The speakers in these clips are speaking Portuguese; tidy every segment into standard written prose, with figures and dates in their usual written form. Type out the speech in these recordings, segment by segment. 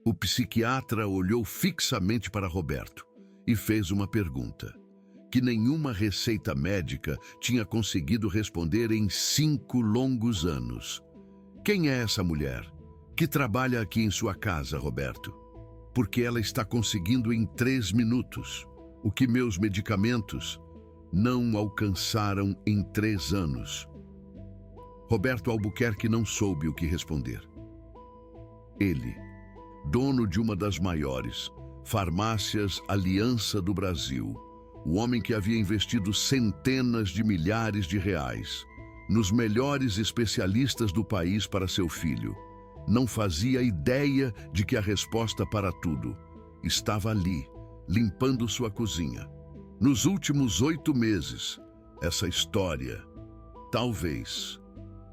O psiquiatra olhou fixamente para Roberto e fez uma pergunta que nenhuma receita médica tinha conseguido responder em 5 longos anos. Quem é essa mulher que trabalha aqui em sua casa, Roberto? Porque ela está conseguindo em 3 minutos o que meus medicamentos não alcançaram em 3 anos. Roberto Albuquerque não soube o que responder. Ele, dono de uma das maiores farmácias Aliança do Brasil, o homem que havia investido centenas de milhares de reais nos melhores especialistas do país para seu filho, não fazia ideia de que a resposta para tudo estava ali, limpando sua cozinha. Nos últimos 8 meses, essa história talvez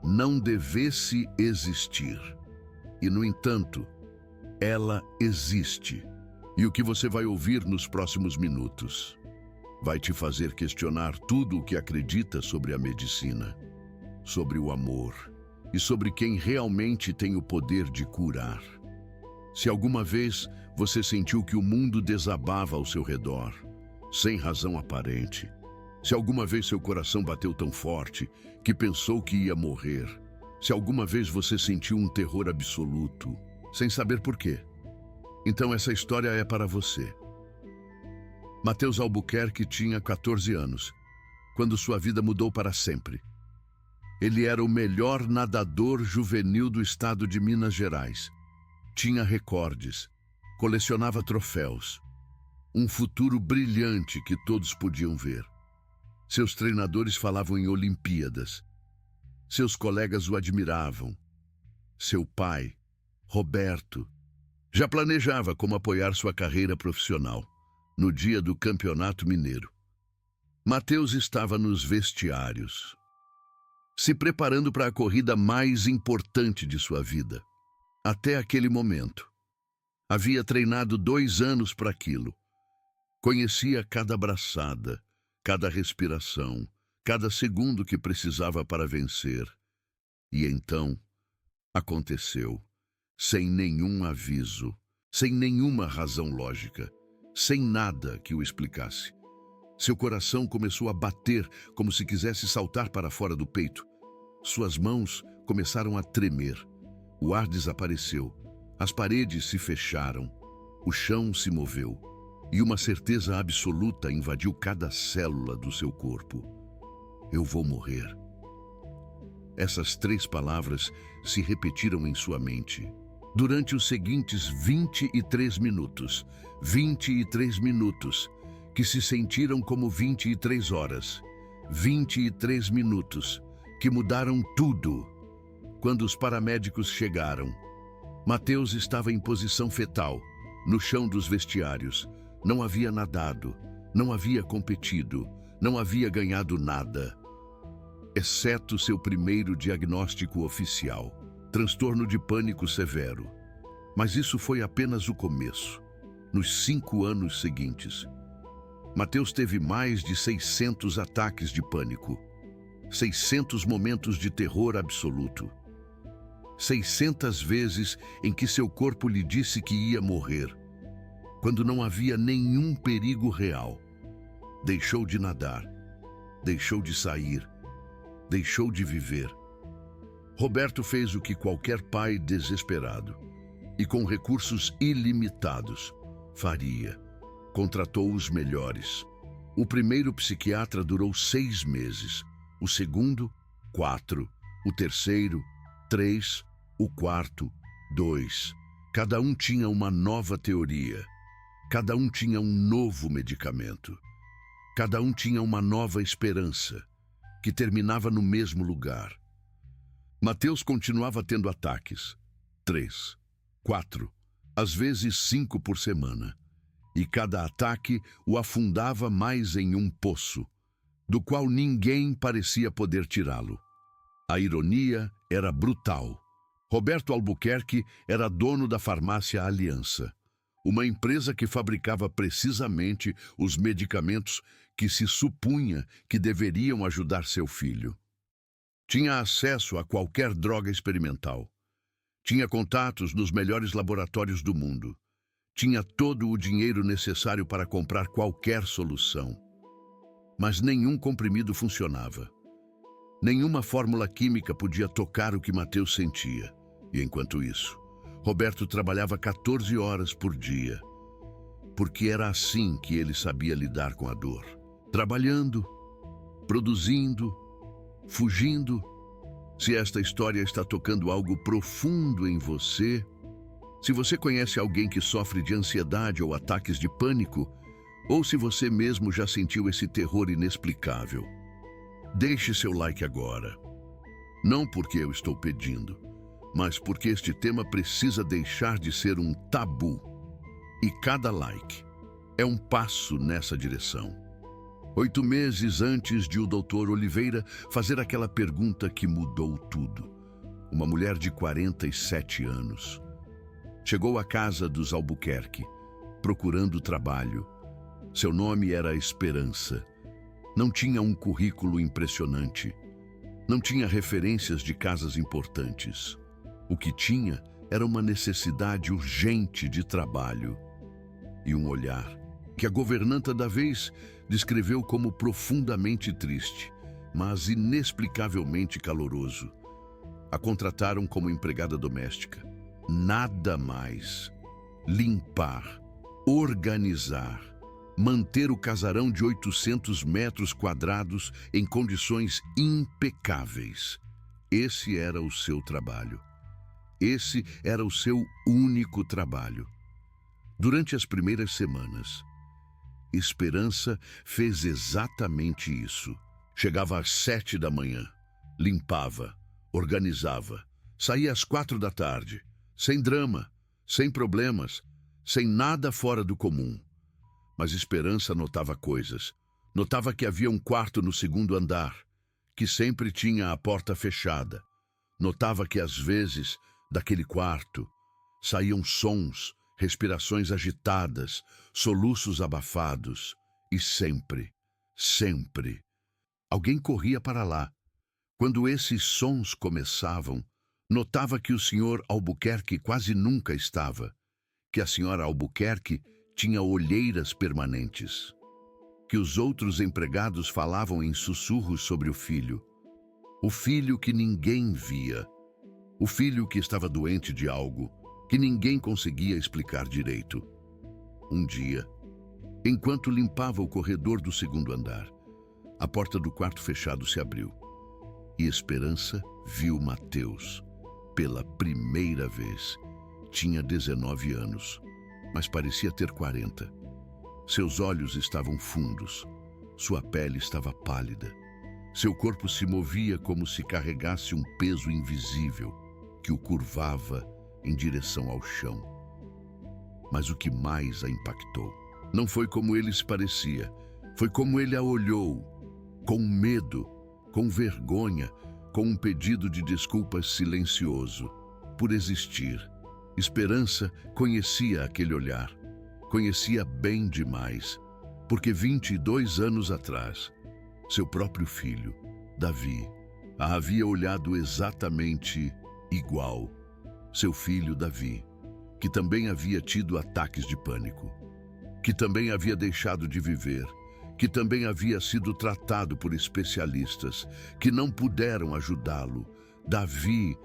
não devesse existir. E, no entanto, ela existe. E o que você vai ouvir nos próximos minutos vai te fazer questionar tudo o que acredita sobre a medicina, sobre o amor e sobre quem realmente tem o poder de curar. Se alguma vez você sentiu que o mundo desabava ao seu redor, sem razão aparente, se alguma vez seu coração bateu tão forte que pensou que ia morrer, se alguma vez você sentiu um terror absoluto, sem saber por quê, então essa história é para você. Mateus Albuquerque tinha 14 anos, quando sua vida mudou para sempre. Ele era o melhor nadador juvenil do estado de Minas Gerais. Tinha recordes, colecionava troféus, um futuro brilhante que todos podiam ver. Seus treinadores falavam em Olimpíadas. Seus colegas o admiravam. Seu pai, Roberto, já planejava como apoiar sua carreira profissional no dia do Campeonato Mineiro. Mateus estava nos vestiários, se preparando para a corrida mais importante de sua vida. Até aquele momento, havia treinado 2 anos para aquilo. Conhecia cada braçada, cada respiração, cada segundo que precisava para vencer. E então, aconteceu, sem nenhum aviso, sem nenhuma razão lógica, sem nada que o explicasse. Seu coração começou a bater como se quisesse saltar para fora do peito. Suas mãos começaram a tremer. O ar desapareceu. As paredes se fecharam. O chão se moveu. E uma certeza absoluta invadiu cada célula do seu corpo. Eu vou morrer. Essas 3 palavras se repetiram em sua mente. Durante os seguintes 23 minutos, 23 minutos, que se sentiram como 23 horas, 23 minutos, que mudaram tudo. Quando os paramédicos chegaram, Mateus estava em posição fetal, no chão dos vestiários. Não havia nadado, não havia competido, não havia ganhado nada, exceto seu primeiro diagnóstico oficial. Transtorno de pânico severo. Mas isso foi apenas o começo. Nos 5 anos seguintes, Mateus teve mais de 600 ataques de pânico, 600 momentos de terror absoluto, 600 vezes em que seu corpo lhe disse que ia morrer, quando não havia nenhum perigo real. Deixou de nadar, deixou de sair, deixou de viver. Roberto fez o que qualquer pai desesperado e com recursos ilimitados faria. Contratou os melhores. O primeiro psiquiatra durou 6 meses, o segundo, 4, o terceiro, 3, o quarto, 2. Cada um tinha uma nova teoria, cada um tinha um novo medicamento, cada um tinha uma nova esperança, que terminava no mesmo lugar. Mateus continuava tendo ataques, 3, 4, às vezes 5 por semana, e cada ataque o afundava mais em um poço, do qual ninguém parecia poder tirá-lo. A ironia era brutal. Roberto Albuquerque era dono da farmácia Aliança, uma empresa que fabricava precisamente os medicamentos que se supunha que deveriam ajudar seu filho. Tinha acesso a qualquer droga experimental. Tinha contatos nos melhores laboratórios do mundo. Tinha todo o dinheiro necessário para comprar qualquer solução. Mas nenhum comprimido funcionava. Nenhuma fórmula química podia tocar o que Mateus sentia. E enquanto isso, Roberto trabalhava 14 horas por dia. Porque era assim que ele sabia lidar com a dor. Trabalhando, produzindo, fugindo. Se esta história está tocando algo profundo em você, se você conhece alguém que sofre de ansiedade ou ataques de pânico, ou se você mesmo já sentiu esse terror inexplicável, deixe seu like agora. Não porque eu estou pedindo, mas porque este tema precisa deixar de ser um tabu. E cada like é um passo nessa direção. 8 meses antes de o Dr. Oliveira fazer aquela pergunta que mudou tudo, uma mulher de 47 anos chegou à casa dos Albuquerque, procurando trabalho. Seu nome era Esperança. Não tinha um currículo impressionante. Não tinha referências de casas importantes. O que tinha era uma necessidade urgente de trabalho e um olhar que a governanta da vez descreveu como profundamente triste, mas inexplicavelmente caloroso. A contrataram como empregada doméstica. Nada mais. Limpar, organizar, manter o casarão de 800 metros quadrados em condições impecáveis. Esse era o seu trabalho. Esse era o seu único trabalho. Durante as primeiras semanas, Esperança fez exatamente isso. Chegava às 7 da manhã, limpava, organizava, saía às 4 da tarde, sem drama, sem problemas, sem nada fora do comum. Mas Esperança notava coisas. Notava que havia um quarto no segundo andar, que sempre tinha a porta fechada. Notava que, às vezes, daquele quarto, saíam sons, respirações agitadas, soluços abafados. E sempre, alguém corria para lá. Quando esses sons começavam, notava que o Sr. Albuquerque quase nunca estava, que a Sra. Albuquerque tinha olheiras permanentes, que os outros empregados falavam em sussurros sobre o filho que ninguém via, o filho que estava doente de algo que ninguém conseguia explicar direito. Um dia, enquanto limpava o corredor do segundo andar, a porta do quarto fechado se abriu e Esperança viu Mateus pela primeira vez. Tinha 19 anos, mas parecia ter 40. Seus olhos estavam fundos, sua pele estava pálida. Seu corpo se movia como se carregasse um peso invisível que o curvava em direção ao chão. Mas o que mais a impactou não foi como ele se parecia, foi como ele a olhou, com medo, com vergonha, com um pedido de desculpas silencioso, por existir. Esperança conhecia aquele olhar, conhecia bem demais, porque 22 anos atrás, seu próprio filho, Davi, a havia olhado exatamente igual. Seu filho Davi, que também havia tido ataques de pânico, que também havia deixado de viver, que também havia sido tratado por especialistas que não puderam ajudá-lo. Davi,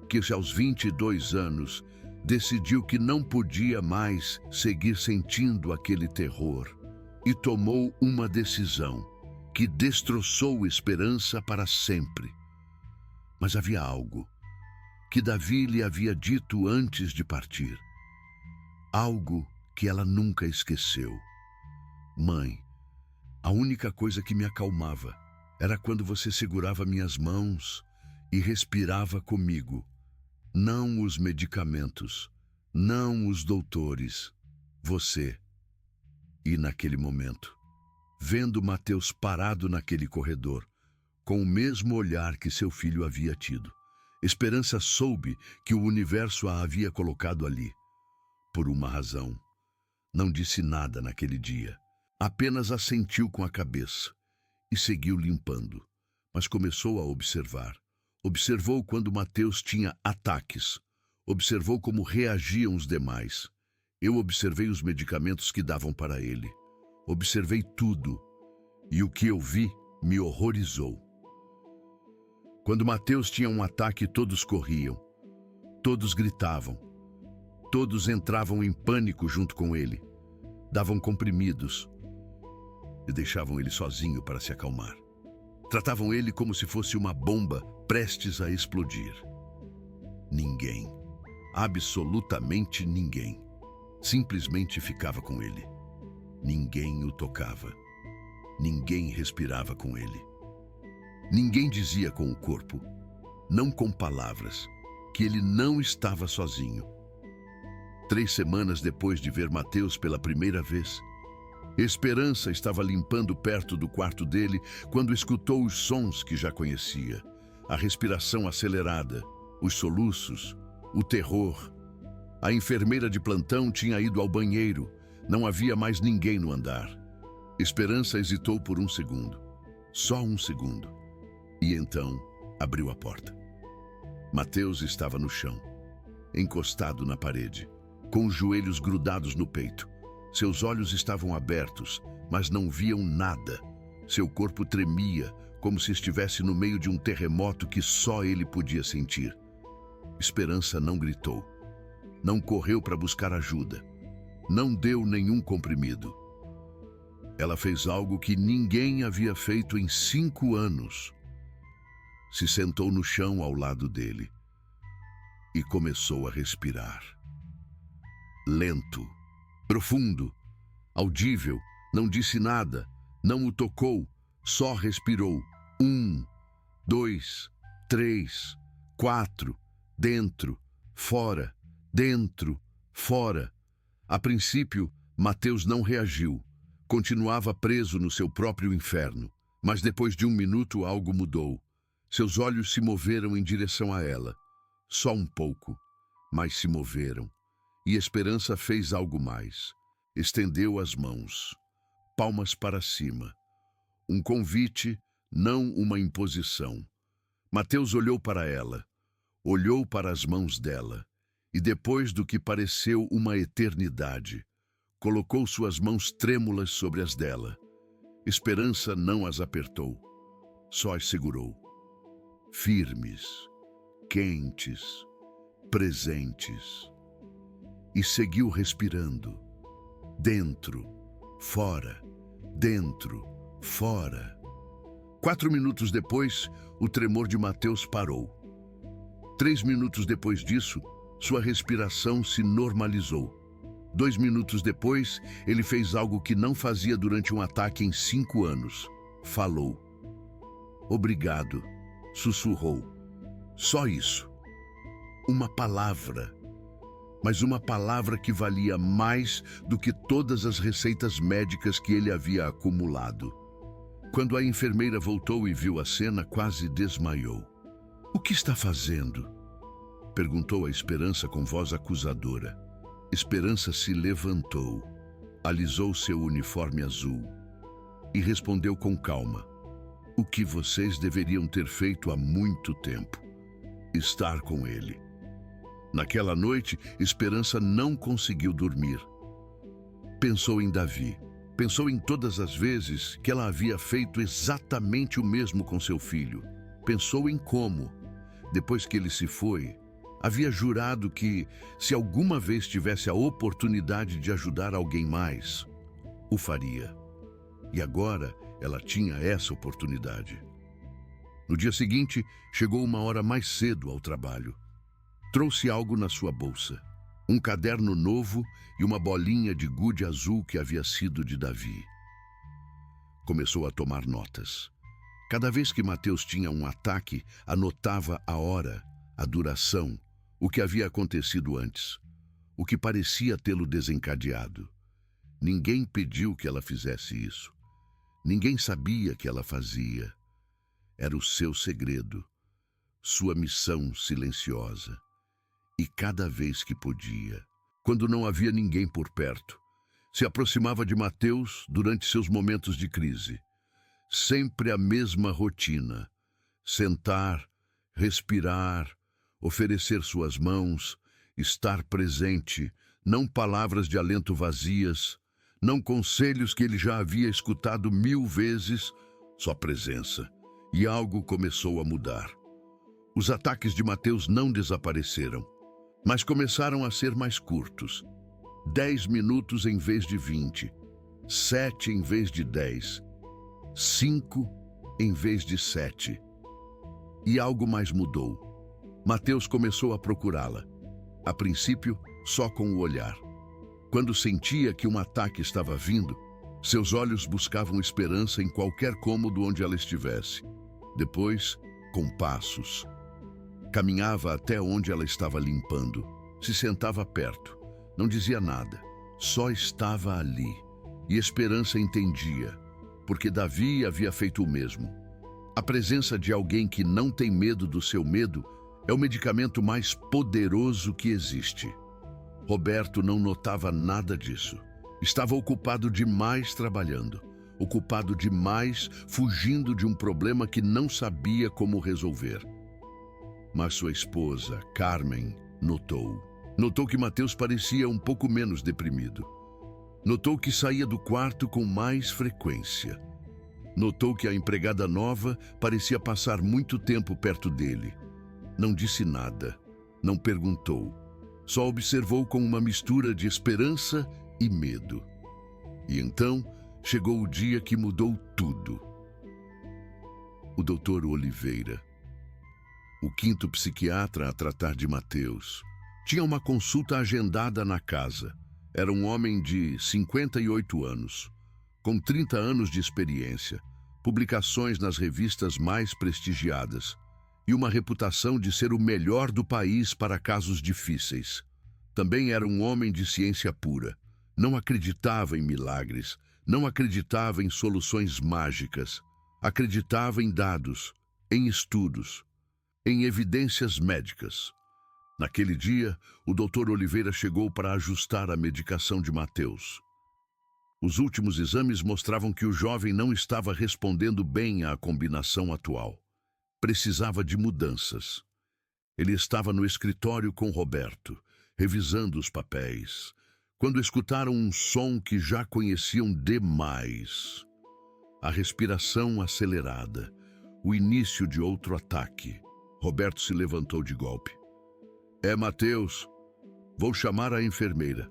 que aos 22 anos decidiu que não podia mais seguir sentindo aquele terror e tomou uma decisão que destroçou Esperança para sempre. Mas havia algo que Davi lhe havia dito antes de partir. Algo que ela nunca esqueceu. Mãe, a única coisa que me acalmava era quando você segurava minhas mãos e respirava comigo. Não os medicamentos, não os doutores, você. E naquele momento, vendo Mateus parado naquele corredor, com o mesmo olhar que seu filho havia tido, Esperança soube que o universo a havia colocado ali. Por uma razão. Não disse nada naquele dia. Apenas assentiu com a cabeça e seguiu limpando. Mas começou a observar. Observou quando Mateus tinha ataques. Observou como reagiam os demais. Eu observei os medicamentos que davam para ele. Observei tudo, e o que eu vi me horrorizou. Quando Mateus tinha um ataque, todos corriam, todos gritavam, todos entravam em pânico junto com ele, davam comprimidos e deixavam ele sozinho para se acalmar. Tratavam ele como se fosse uma bomba prestes a explodir. Ninguém, absolutamente ninguém, simplesmente ficava com ele. Ninguém o tocava. Ninguém respirava com ele. Ninguém dizia com o corpo, não com palavras, que ele não estava sozinho. 3 semanas depois de ver Mateus pela primeira vez, Esperança estava limpando perto do quarto dele quando escutou os sons que já conhecia. A respiração acelerada, os soluços, o terror. A enfermeira de plantão tinha ido ao banheiro. Não havia mais ninguém no andar. Esperança hesitou por um segundo. Só um segundo. E então abriu a porta. Mateus estava no chão, encostado na parede, com os joelhos grudados no peito. Seus olhos estavam abertos, mas não viam nada. Seu corpo tremia, como se estivesse no meio de um terremoto que só ele podia sentir. Esperança não gritou. Não correu para buscar ajuda. Não deu nenhum comprimido. Ela fez algo que ninguém havia feito em 5 anos. Se sentou no chão ao lado dele e começou a respirar. Lento, profundo, audível, não disse nada, não o tocou, só respirou. 1, 2, 3, 4, dentro, fora, dentro, fora. A princípio, Mateus não reagiu. Continuava preso no seu próprio inferno. Mas depois de 1 minuto algo mudou. Seus olhos se moveram em direção a ela. Só um pouco, mas se moveram. E Esperança fez algo mais. Estendeu as mãos, palmas para cima. Um convite, não uma imposição. Mateus olhou para ela, olhou para as mãos dela, e depois do que pareceu uma eternidade, colocou suas mãos trêmulas sobre as dela. Esperança não as apertou, só as segurou. Firmes, quentes, presentes. E seguiu respirando. Dentro, fora, dentro, fora. 4 minutos depois, o tremor de Mateus parou. 3 minutos depois disso, sua respiração se normalizou. 2 minutos depois, ele fez algo que não fazia durante um ataque em 5 anos. Falou. Obrigado, sussurrou. Só isso. Uma palavra. Mas uma palavra que valia mais do que todas as receitas médicas que ele havia acumulado. Quando a enfermeira voltou e viu a cena, quase desmaiou. "O que está fazendo?" perguntou a Esperança com voz acusadora. Esperança se levantou, alisou seu uniforme azul e respondeu com calma: "O que vocês deveriam ter feito há muito tempo. Estar com ele." Naquela noite, Esperança não conseguiu dormir. Pensou em Davi. Pensou em todas as vezes que ela havia feito exatamente o mesmo com seu filho. Pensou em como, depois que ele se foi, havia jurado que, se alguma vez tivesse a oportunidade de ajudar alguém mais, o faria. E agora ela tinha essa oportunidade. No dia seguinte, chegou uma hora mais cedo ao trabalho. Trouxe algo na sua bolsa. Um caderno novo e uma bolinha de gude azul que havia sido de Davi. Começou a tomar notas. Cada vez que Mateus tinha um ataque, anotava a hora, a duração, o que havia acontecido antes, o que parecia tê-lo desencadeado. Ninguém pediu que ela fizesse isso. Ninguém sabia que ela fazia. Era o seu segredo, sua missão silenciosa. E cada vez que podia, quando não havia ninguém por perto, se aproximava de Mateus durante seus momentos de crise. Sempre a mesma rotina: sentar, respirar, oferecer suas mãos, estar presente, não palavras de alento vazias, não conselhos que ele já havia escutado 1000 vezes, só presença. E algo começou a mudar. Os ataques de Mateus não desapareceram, mas começaram a ser mais curtos. 10 minutos em vez de 20, 7 em vez de 10, 5 em vez de 7. E algo mais mudou. Mateus começou a procurá-la. A princípio, só com o olhar. Quando sentia que um ataque estava vindo, seus olhos buscavam esperança em qualquer cômodo onde ela estivesse. Depois, com passos. Caminhava até onde ela estava limpando. Se sentava perto. Não dizia nada. Só estava ali. E esperança entendia, porque Davi havia feito o mesmo. A presença de alguém que não tem medo do seu medo é o medicamento mais poderoso que existe. Roberto não notava nada disso. Estava ocupado demais trabalhando, ocupado demais fugindo de um problema que não sabia como resolver. Mas sua esposa, Carmen, notou. Notou que Mateus parecia um pouco menos deprimido. Notou que saía do quarto com mais frequência. Notou que a empregada nova parecia passar muito tempo perto dele. Não disse nada, não perguntou. Só observou com uma mistura de esperança e medo. E então chegou o dia que mudou tudo. O Dr. Oliveira, o 5º psiquiatra a tratar de Mateus, tinha uma consulta agendada na casa. Era um homem de 58 anos, com 30 anos de experiência, publicações nas revistas mais prestigiadas e uma reputação de ser o melhor do país para casos difíceis. Também era um homem de ciência pura. Não acreditava em milagres, não acreditava em soluções mágicas. Acreditava em dados, em estudos, em evidências médicas. Naquele dia, o Dr. Oliveira chegou para ajustar a medicação de Mateus. Os últimos exames mostravam que o jovem não estava respondendo bem à combinação atual. Precisava de mudanças. Ele estava no escritório com Roberto, revisando os papéis, quando escutaram um som que já conheciam demais. A respiração acelerada, o início de outro ataque. Roberto se levantou de golpe. É Mateus. Vou chamar a enfermeira.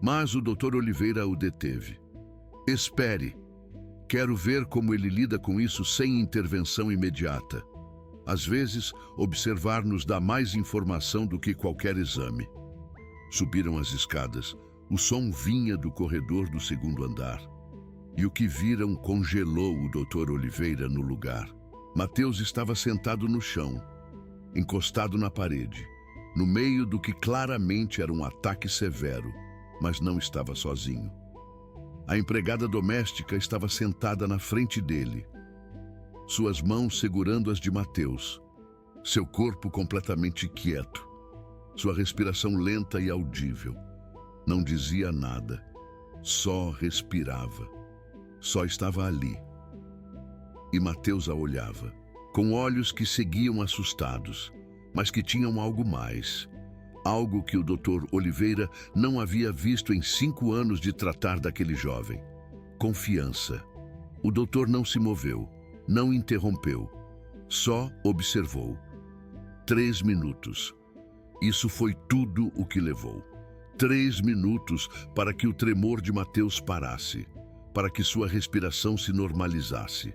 Mas o Dr. Oliveira o deteve. Espere. Quero ver como ele lida com isso sem intervenção imediata. Às vezes, observar nos dá mais informação do que qualquer exame. Subiram as escadas. O som vinha do corredor do 2º andar. E o que viram congelou o Dr. Oliveira no lugar. Mateus estava sentado no chão, encostado na parede, no meio do que claramente era um ataque severo, mas não estava sozinho. A empregada doméstica estava sentada na frente dele, suas mãos segurando as de Mateus, seu corpo completamente quieto, sua respiração lenta e audível. Não dizia nada, só respirava, só estava ali. E Mateus a olhava, com olhos que seguiam assustados, mas que tinham algo mais. Algo que o Dr. Oliveira não havia visto em 5 anos de tratar daquele jovem. Confiança. O doutor não se moveu, não interrompeu, só observou. 3 minutos. Isso foi tudo o que levou. 3 minutos para que o tremor de Mateus parasse, para que sua respiração se normalizasse,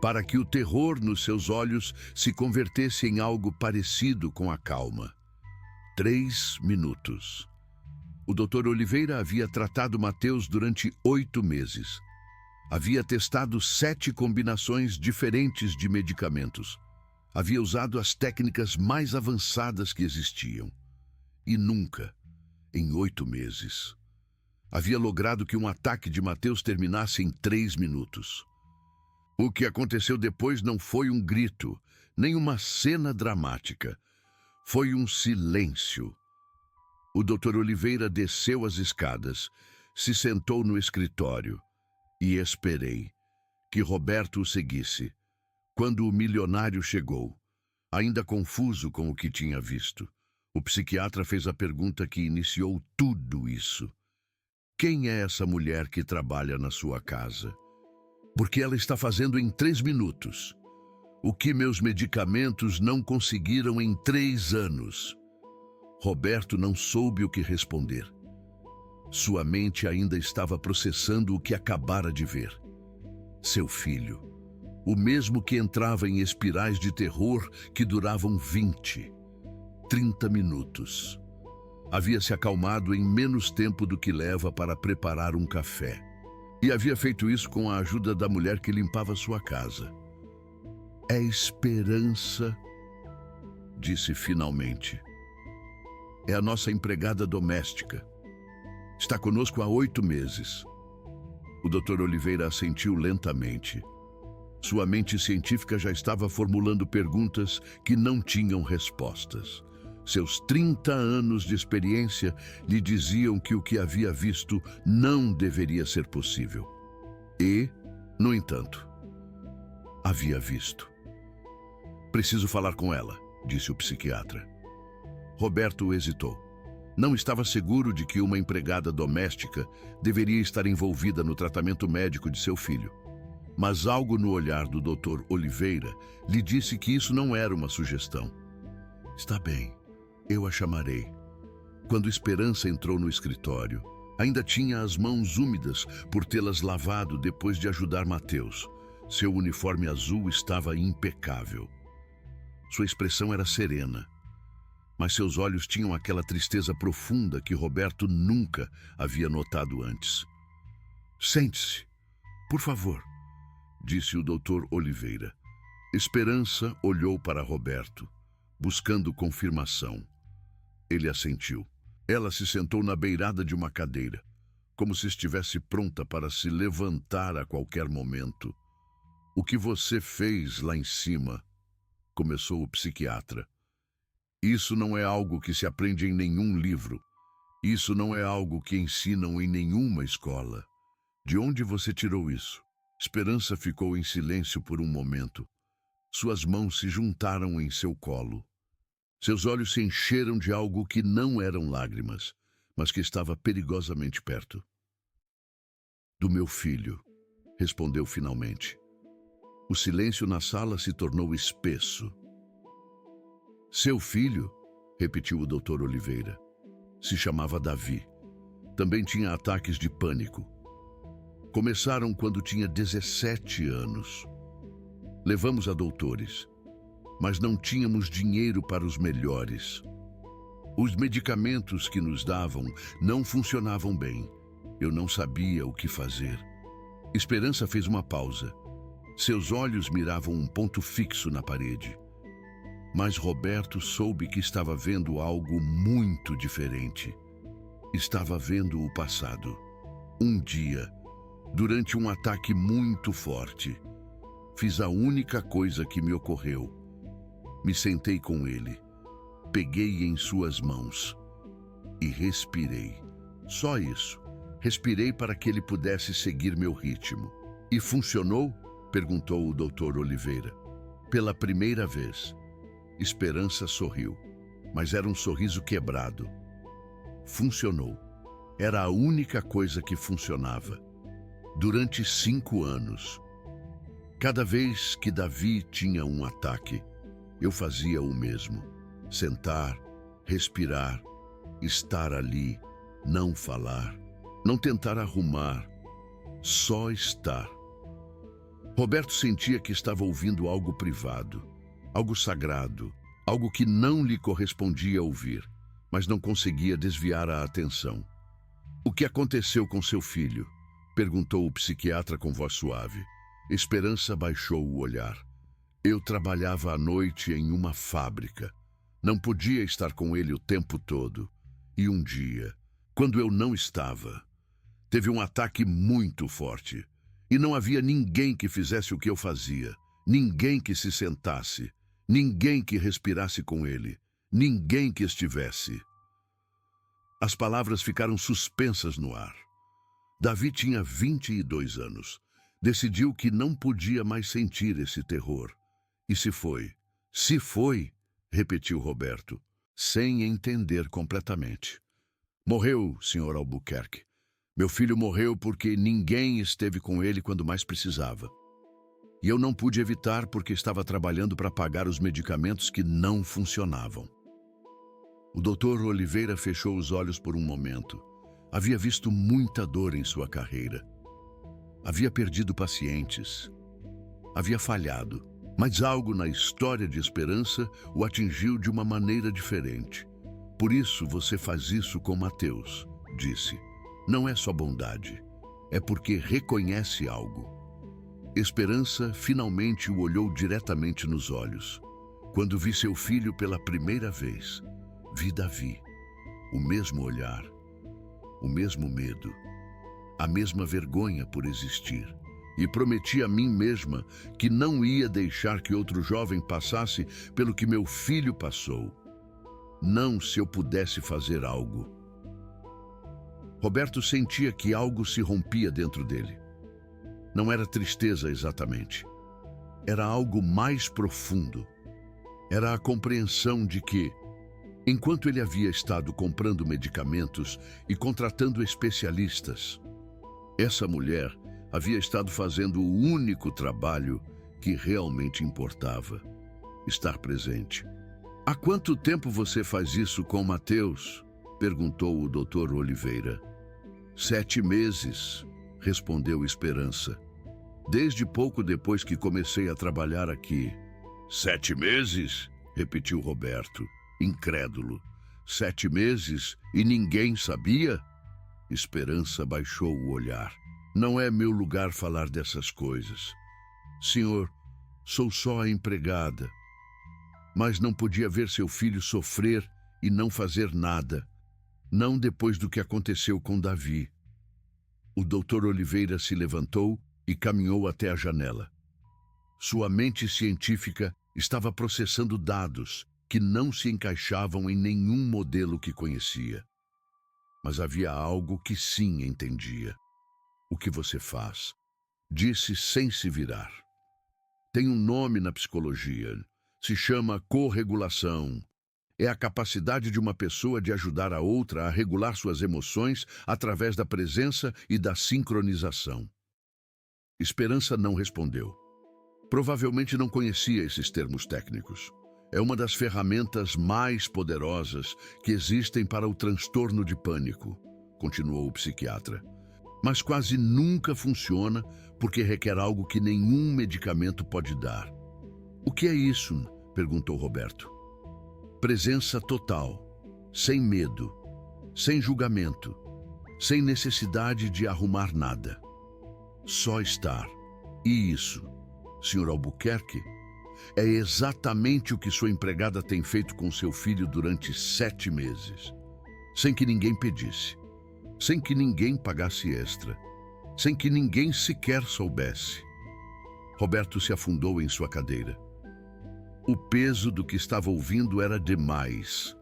para que o terror nos seus olhos se convertesse em algo parecido com a calma. 3 minutos. O Dr. Oliveira havia tratado Mateus durante 8 meses. Havia testado 7 combinações diferentes de medicamentos. Havia usado as técnicas mais avançadas que existiam. E nunca, em 8 meses, havia logrado que um ataque de Mateus terminasse em 3 minutos. O que aconteceu depois não foi um grito, nem uma cena dramática. Foi um silêncio. O Dr. Oliveira desceu as escadas, se sentou no escritório e esperei que Roberto o seguisse. Quando o milionário chegou, ainda confuso com o que tinha visto, O psiquiatra fez a pergunta que iniciou tudo isso. Quem é essa mulher que trabalha na sua casa? Porque ela está fazendo em 3 minutos o que meus medicamentos não conseguiram em 3 anos. Roberto não soube o que responder. Sua mente ainda estava processando o que acabara de ver. Seu filho, o mesmo que entrava em espirais de terror que duravam 20, 30 minutos. Havia se acalmado em menos tempo do que leva para preparar um café. E havia feito isso com a ajuda da mulher que limpava sua casa. É esperança, disse finalmente. É a nossa empregada doméstica. Está conosco há 8 meses. O Dr. Oliveira assentiu lentamente. Sua mente científica já estava formulando perguntas que não tinham respostas. Seus 30 anos de experiência lhe diziam que o que havia visto não deveria ser possível. E, no entanto, havia visto. Preciso falar com ela, disse o psiquiatra. Roberto hesitou. Não estava seguro de que uma empregada doméstica deveria estar envolvida no tratamento médico de seu filho. Mas algo no olhar do Dr. Oliveira lhe disse que isso não era uma sugestão. Está bem, eu a chamarei. Quando Esperança entrou no escritório, ainda tinha as mãos úmidas por tê-las lavado depois de ajudar Mateus. Seu uniforme azul estava impecável. Sua expressão era serena, mas seus olhos tinham aquela tristeza profunda que Roberto nunca havia notado antes. Sente-se, por favor, disse o Dr. Oliveira. Esperança olhou para Roberto, buscando confirmação. Ele assentiu. Ela se sentou na beirada de uma cadeira, como se estivesse pronta para se levantar a qualquer momento. O que você fez lá em cima? Começou o psiquiatra. Isso não é algo que se aprende em nenhum livro. Isso não é algo que ensinam em nenhuma escola. De onde você tirou isso? Esperança ficou em silêncio por um momento. Suas mãos se juntaram em seu colo. Seus olhos se encheram de algo que não eram lágrimas, mas que estava perigosamente perto. Do meu filho, respondeu finalmente. O silêncio na sala se tornou espesso. Seu filho, repetiu o Dr. Oliveira, se chamava Davi. Também tinha ataques de pânico. Começaram quando tinha 17 anos. Levamos a doutores, mas não tínhamos dinheiro para os melhores. Os medicamentos que nos davam não funcionavam bem. Eu não sabia o que fazer. Esperança fez uma pausa. Seus olhos miravam um ponto fixo na parede. Mas Roberto soube que estava vendo algo muito diferente. Estava vendo o passado. Um dia, durante um ataque muito forte, fiz a única coisa que me ocorreu. Me sentei com ele, peguei em suas mãos e respirei. Só isso. Respirei para que ele pudesse seguir meu ritmo. E funcionou? Perguntou o Dr. Oliveira. Pela primeira vez. Esperança sorriu, mas era um sorriso quebrado. Funcionou. Era a única coisa que funcionava. Durante 5 anos. Cada vez que Davi tinha um ataque, eu fazia o mesmo. Sentar, respirar, estar ali, não falar, não tentar arrumar, só estar. Roberto sentia que estava ouvindo algo privado, algo sagrado, algo que não lhe correspondia ouvir, mas não conseguia desviar a atenção. O que aconteceu com seu filho? Perguntou o psiquiatra com voz suave. Esperança baixou o olhar. Eu trabalhava à noite em uma fábrica. Não podia estar com ele o tempo todo. E um dia, quando eu não estava, teve um ataque muito forte. E não havia ninguém que fizesse o que eu fazia. Ninguém que se sentasse. Ninguém que respirasse com ele. Ninguém que estivesse. As palavras ficaram suspensas no ar. Davi tinha 22 anos. Decidiu que não podia mais sentir esse terror. E se foi? Se foi, repetiu Roberto. sem entender completamente. Morreu, Sr. Albuquerque. Meu filho morreu porque ninguém esteve com ele quando mais precisava. E eu não pude evitar porque estava trabalhando para pagar os medicamentos que não funcionavam. O Dr. Oliveira fechou os olhos por um momento. Havia visto muita dor em sua carreira. Havia perdido pacientes. Havia falhado. Mas algo na história de Esperança o atingiu de uma maneira diferente. Por isso você faz isso com Mateus, disse. Não é só bondade, é porque reconhece algo. Esperança finalmente o olhou diretamente nos olhos. Quando vi seu filho pela primeira vez, vi Davi. O mesmo olhar, o mesmo medo, a mesma vergonha por existir. E prometi a mim mesma que não ia deixar que outro jovem passasse pelo que meu filho passou. Não se eu pudesse fazer algo. Roberto sentia que algo se rompia dentro dele. Não era tristeza exatamente. Era algo mais profundo. Era a compreensão de que, enquanto ele havia estado comprando medicamentos e contratando especialistas, essa mulher havia estado fazendo o único trabalho que realmente importava: estar presente. Há quanto tempo você faz isso com Mateus? Perguntou o Dr. Oliveira. 7 meses, respondeu Esperança. Desde pouco depois que comecei a trabalhar aqui. 7 meses? Repetiu Roberto, incrédulo. 7 meses e ninguém sabia? Esperança baixou o olhar. Não é meu lugar falar dessas coisas. Senhor, sou só a empregada. Mas não podia ver seu filho sofrer e não fazer nada. Não depois do que aconteceu com Davi. O Dr. Oliveira se levantou e caminhou até a janela. Sua mente científica estava processando dados que não se encaixavam em nenhum modelo que conhecia. Mas havia algo que sim entendia. O que você faz? Disse sem se virar. Tem um nome na psicologia. Se chama corregulação. É a capacidade de uma pessoa de ajudar a outra a regular suas emoções através da presença e da sincronização. Esperança não respondeu. Provavelmente não conhecia esses termos técnicos. É uma das ferramentas mais poderosas que existem para o transtorno de pânico, continuou o psiquiatra. Mas quase nunca funciona porque requer algo que nenhum medicamento pode dar. O que é isso? Perguntou Roberto. Presença total, sem medo, sem julgamento, sem necessidade de arrumar nada. Só estar. E isso, Sr. Albuquerque, é exatamente o que sua empregada tem feito com seu filho durante 7 meses, sem que ninguém pedisse. Sem que ninguém pagasse extra, sem que ninguém sequer soubesse. Roberto se afundou em sua cadeira. O peso do que estava ouvindo era demais.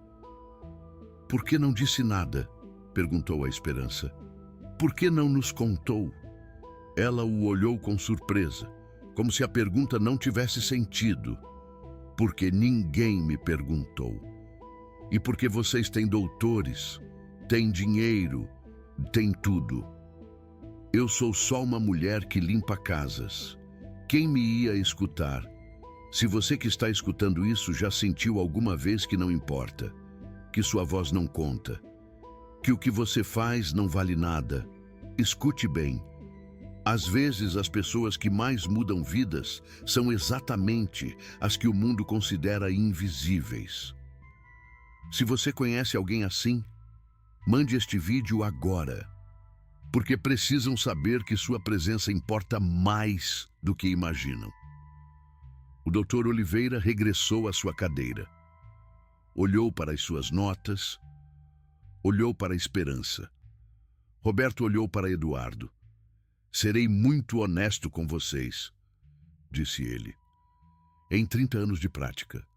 Por que não disse nada? Perguntou a Esperança. Por que não nos contou? Ela o olhou com surpresa, como se a pergunta não tivesse sentido. Porque ninguém me perguntou. E porque vocês têm doutores, têm dinheiro, tem tudo. Eu sou só uma mulher que limpa casas. Quem me ia escutar? Se você que está escutando isso já sentiu alguma vez que não importa, que sua voz não conta, que o que você faz não vale nada, escute bem. Às vezes as pessoas que mais mudam vidas são exatamente as que o mundo considera invisíveis. Se você conhece alguém assim, mande este vídeo agora, porque precisam saber que sua presença importa mais do que imaginam. O Dr. Oliveira regressou à sua cadeira. Olhou para as suas notas, olhou para a Esperança. Roberto olhou para Eduardo. Serei muito honesto com vocês, disse ele. Em 30 anos de prática,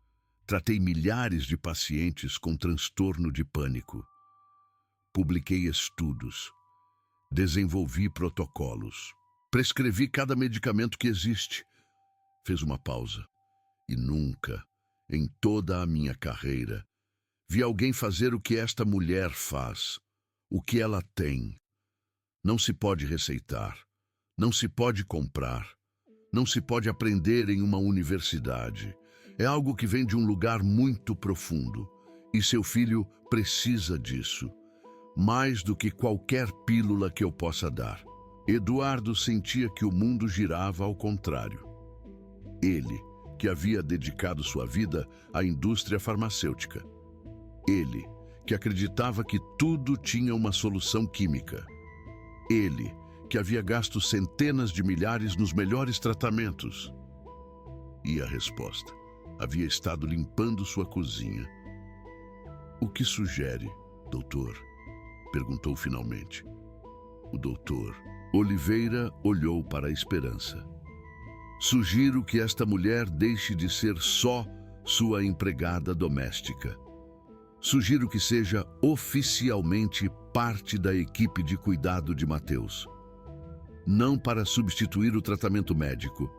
tratei milhares de pacientes com transtorno de pânico. Publiquei estudos, desenvolvi protocolos, prescrevi cada medicamento que existe. Fez uma pausa. E nunca, em toda a minha carreira, Vi alguém fazer o que esta mulher faz, o que ela tem. Não se pode receitar, não se pode comprar, não se pode aprender em uma universidade. É algo que vem de um lugar muito profundo, e seu filho precisa disso, mais do que qualquer pílula que eu possa dar. Eduardo sentia que o mundo girava ao contrário. Ele, que havia dedicado sua vida à indústria farmacêutica. Ele, que acreditava que tudo tinha uma solução química. Ele, que havia gasto centenas de milhares nos melhores tratamentos. E a resposta: havia estado limpando sua cozinha. "O que sugere, doutor?" perguntou finalmente. O doutor Oliveira olhou para a Esperança. "Sugiro que esta mulher deixe de ser só sua empregada doméstica. Sugiro que seja oficialmente parte da equipe de cuidado de Mateus. Não para substituir o tratamento médico,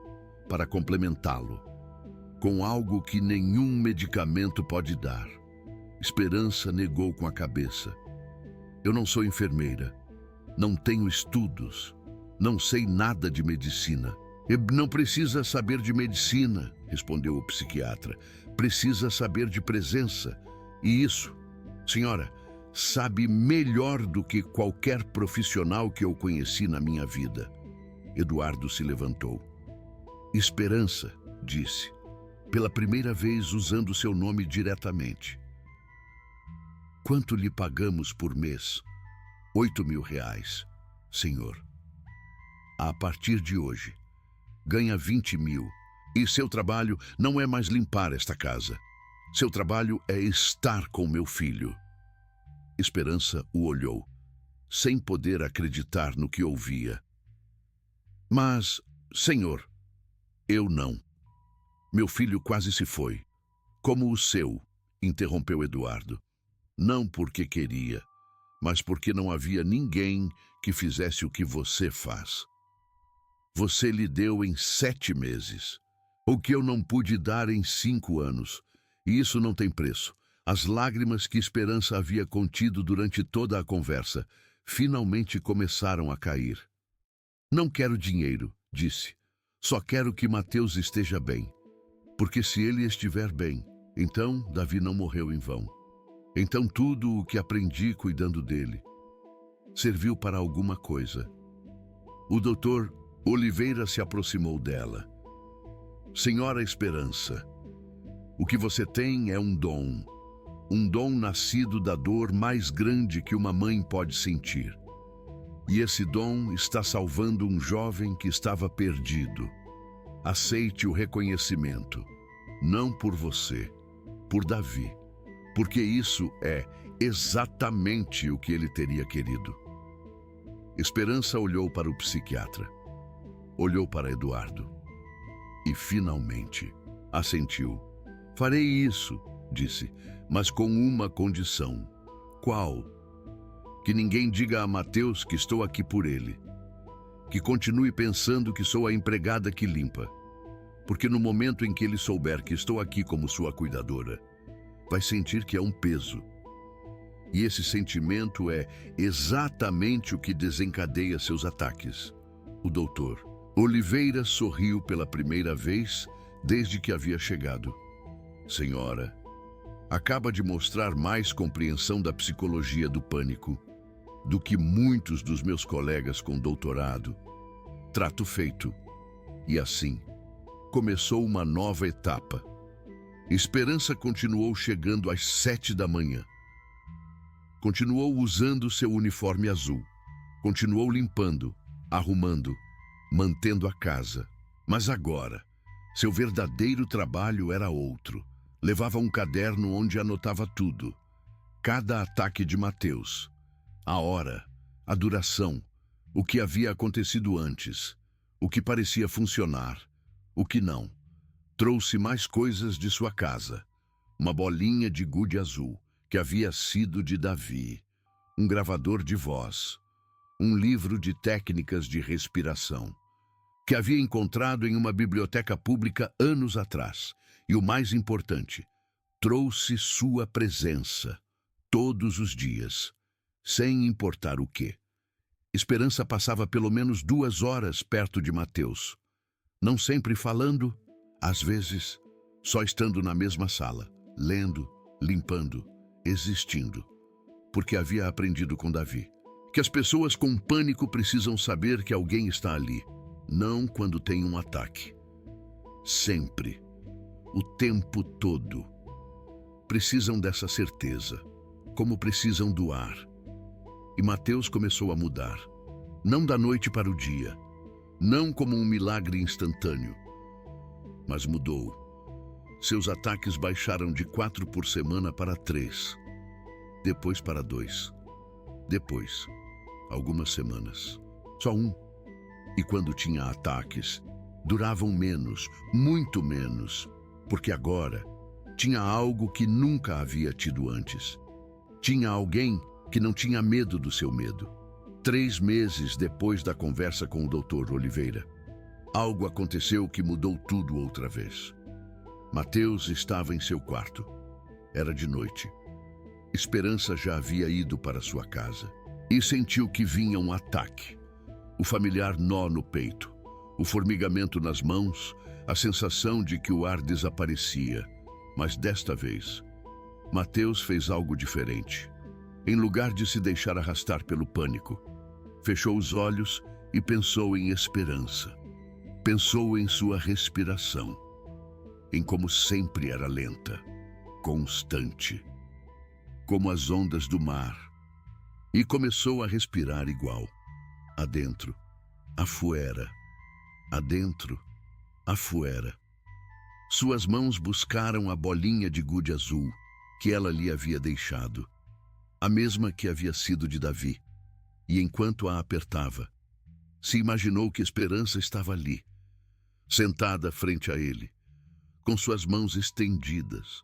para complementá-lo, com algo que nenhum medicamento pode dar." Esperança negou com a cabeça. "Eu não sou enfermeira, não tenho estudos, não sei nada de medicina." "Não precisa saber de medicina", respondeu o psiquiatra. "Precisa saber de presença. E isso, senhora, sabe melhor do que qualquer profissional que eu conheci na minha vida." Eduardo se levantou. "Esperança", disse, pela primeira vez usando seu nome diretamente. "Quanto lhe pagamos por mês?" R$ 8.000, senhor. "A partir de hoje, ganha 20.000. E seu trabalho não é mais limpar esta casa. Seu trabalho é estar com meu filho." Esperança o olhou, sem poder acreditar no que ouvia. "Mas, senhor, eu não. Meu filho quase se foi. Como o seu", interrompeu Eduardo. "Não porque queria, mas porque não havia ninguém que fizesse o que você faz. Você lhe deu em 7 meses, o que eu não pude dar em 5 anos. E isso não tem preço." As lágrimas que Esperança havia contido durante toda a conversa finalmente começaram a cair. "Não quero dinheiro", disse. "Só quero que Mateus esteja bem. Porque se ele estiver bem, então Davi não morreu em vão. Então tudo o que aprendi cuidando dele serviu para alguma coisa." O doutor Oliveira se aproximou dela. "Senhora Esperança, o que você tem é um dom nascido da dor mais grande que uma mãe pode sentir. E esse dom está salvando um jovem que estava perdido. Aceite o reconhecimento, não por você, por Davi, porque isso é exatamente o que ele teria querido." Esperança olhou para o psiquiatra, olhou para Eduardo e finalmente assentiu. "Farei isso", disse, "mas com uma condição." "Qual?" "Que ninguém diga a Mateus que estou aqui por ele. Que continue pensando que sou a empregada que limpa. Porque no momento em que ele souber que estou aqui como sua cuidadora, vai sentir que é um peso. E esse sentimento é exatamente o que desencadeia seus ataques." O doutor Oliveira sorriu pela primeira vez desde que havia chegado. "Senhora, acaba de mostrar mais compreensão da psicologia do pânico do que muitos dos meus colegas com doutorado. Trato feito." E assim, começou uma nova etapa. Esperança continuou chegando às 7 da manhã. Continuou usando seu uniforme azul. Continuou limpando, arrumando, mantendo a casa. Mas agora, seu verdadeiro trabalho era outro. Levava um caderno onde anotava tudo. Cada ataque de Mateus. A hora, a duração, o que havia acontecido antes, o que parecia funcionar, o que não. Trouxe mais coisas de sua casa. Uma bolinha de gude azul, que havia sido de Davi. Um gravador de voz. Um livro de técnicas de respiração, que havia encontrado em uma biblioteca pública anos atrás. E o mais importante, Trouxe sua presença, todos os dias, sem importar o quê. Esperança passava pelo menos 2 horas perto de Mateus, não sempre falando, às vezes, só estando na mesma sala, lendo, limpando, existindo, porque havia aprendido com Davi que as pessoas com pânico precisam saber que alguém está ali, não quando tem um ataque. Sempre, o tempo todo. Precisam dessa certeza, como precisam do ar. E Mateus começou a mudar, não da noite para o dia, não como um milagre instantâneo, mas mudou. Seus ataques baixaram de 4 por semana para 3, depois para 2, depois, algumas semanas, só 1. E quando tinha ataques, duravam menos, muito menos, porque agora tinha algo que nunca havia tido antes. Tinha alguém que não tinha medo do seu medo. 3 meses depois da conversa com o Dr. Oliveira, algo aconteceu que mudou tudo outra vez. Mateus estava em seu quarto. Era de noite. Esperança já havia ido para sua casa e sentiu que vinha um ataque. O familiar nó no peito, o formigamento nas mãos, a sensação de que o ar desaparecia. Mas desta vez, Mateus fez algo diferente. Em lugar de se deixar arrastar pelo pânico, fechou os olhos e pensou em esperança. Pensou em sua respiração, em como sempre era lenta, constante, como as ondas do mar, e começou a respirar igual, adentro, afuera, adentro, afuera. Suas mãos buscaram a bolinha de gude azul que ela lhe havia deixado, a mesma que havia sido de Davi, e enquanto a apertava, se imaginou que Esperança estava ali, sentada frente a ele, com suas mãos estendidas,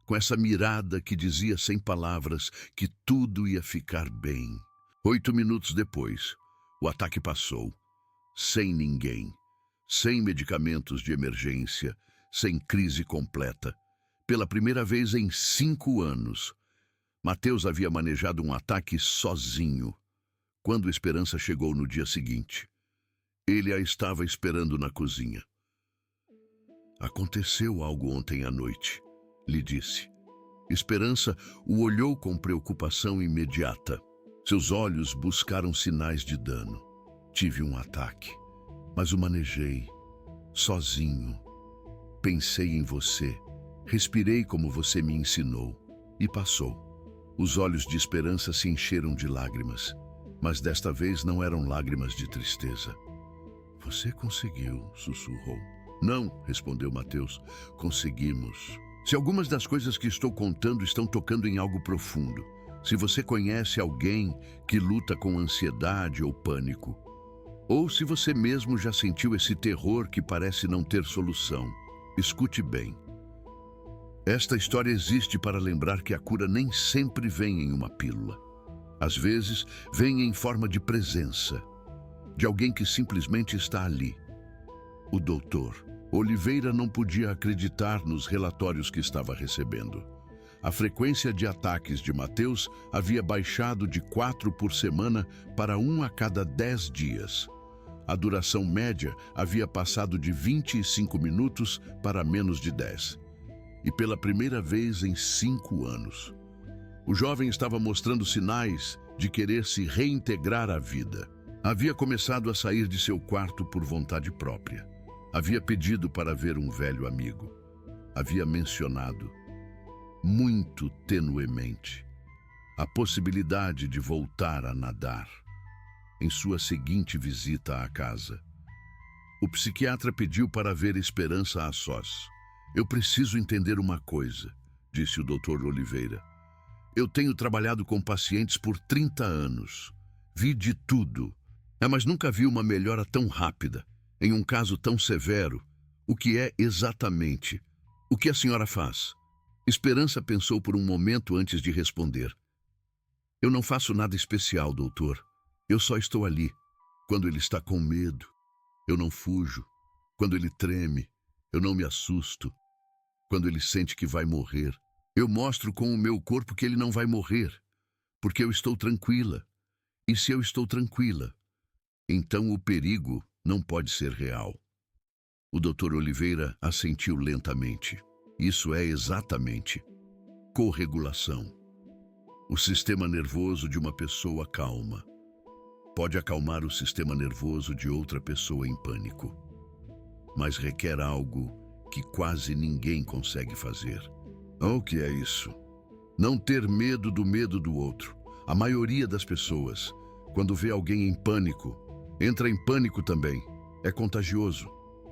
com essa mirada que dizia sem palavras que tudo ia ficar bem. 8 minutos depois, o ataque passou, sem ninguém, sem medicamentos de emergência, sem crise completa. Pela primeira vez em 5 anos, Mateus havia manejado um ataque sozinho. Quando Esperança chegou no dia seguinte, ele a estava esperando na cozinha. Aconteceu algo ontem à noite, lhe disse. Esperança o olhou com preocupação imediata. Seus olhos buscaram sinais de dano. Tive um ataque, mas o manejei, sozinho. Pensei em você, respirei como você me ensinou, e passou. Os olhos de Esperança se encheram de lágrimas, mas desta vez não eram lágrimas de tristeza. Você conseguiu, sussurrou. Não, respondeu Mateus, conseguimos. Se algumas das coisas que estou contando estão tocando em algo profundo, se você conhece alguém que luta com ansiedade ou pânico, ou se você mesmo já sentiu esse terror que parece não ter solução, escute bem. Esta história existe para lembrar que a cura nem sempre vem em uma pílula. Às vezes, vem em forma de presença, de alguém que simplesmente está ali. O doutor Oliveira não podia acreditar nos relatórios que estava recebendo. A frequência de ataques de Mateus havia baixado de 4 por semana para 1 a cada 10 dias. A duração média havia passado de 25 minutos para menos de 10. E pela primeira vez em 5 anos, o jovem estava mostrando sinais de querer se reintegrar à vida. Havia começado a sair de seu quarto por vontade própria. Havia pedido para ver um velho amigo. Havia mencionado, muito tenuemente, a possibilidade de voltar a nadar. Em sua seguinte visita à casa, o psiquiatra pediu para ver Esperança a sós. Eu preciso entender uma coisa, disse o Dr. Oliveira. Eu tenho trabalhado com pacientes por 30 anos. Vi de tudo, mas nunca vi uma melhora tão rápida. Em um caso tão severo, o que é exatamente? O que a senhora faz? Esperança pensou por um momento antes de responder. Eu não faço nada especial, doutor. Eu só estou ali. Quando ele está com medo, eu não fujo. Quando ele treme, eu não me assusto. quando ele sente que vai morrer. Eu mostro com o meu corpo que ele não vai morrer, porque eu estou tranquila. E se eu estou tranquila, então o perigo não pode ser real. O Dr. Oliveira assentiu lentamente. Isso é exatamente corregulação. O sistema nervoso de uma pessoa calma pode acalmar o sistema nervoso de outra pessoa em pânico, mas requer algo que quase ninguém consegue fazer. O que é isso? Não ter medo do outro. A maioria das pessoas, quando vê alguém em pânico, entra em pânico também. É contagioso.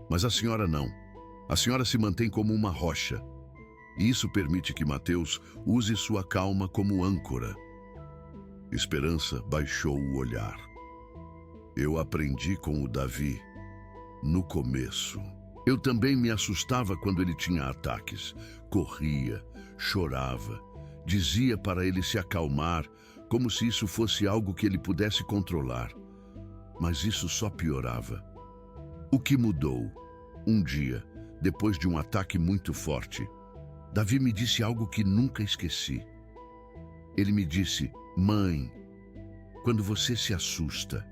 Mas a senhora não. A senhora se mantém como uma rocha. E isso permite que Mateus use sua calma como âncora. Esperança baixou o olhar. Eu aprendi com o Davi no começo. Eu também me assustava quando ele tinha ataques. Corria, chorava, dizia para ele se acalmar, como se isso fosse algo que ele pudesse controlar. Mas isso só piorava. O que mudou? Um dia, depois de um ataque muito forte, Davi me disse algo que nunca esqueci. Ele me disse: mãe, quando você se assusta,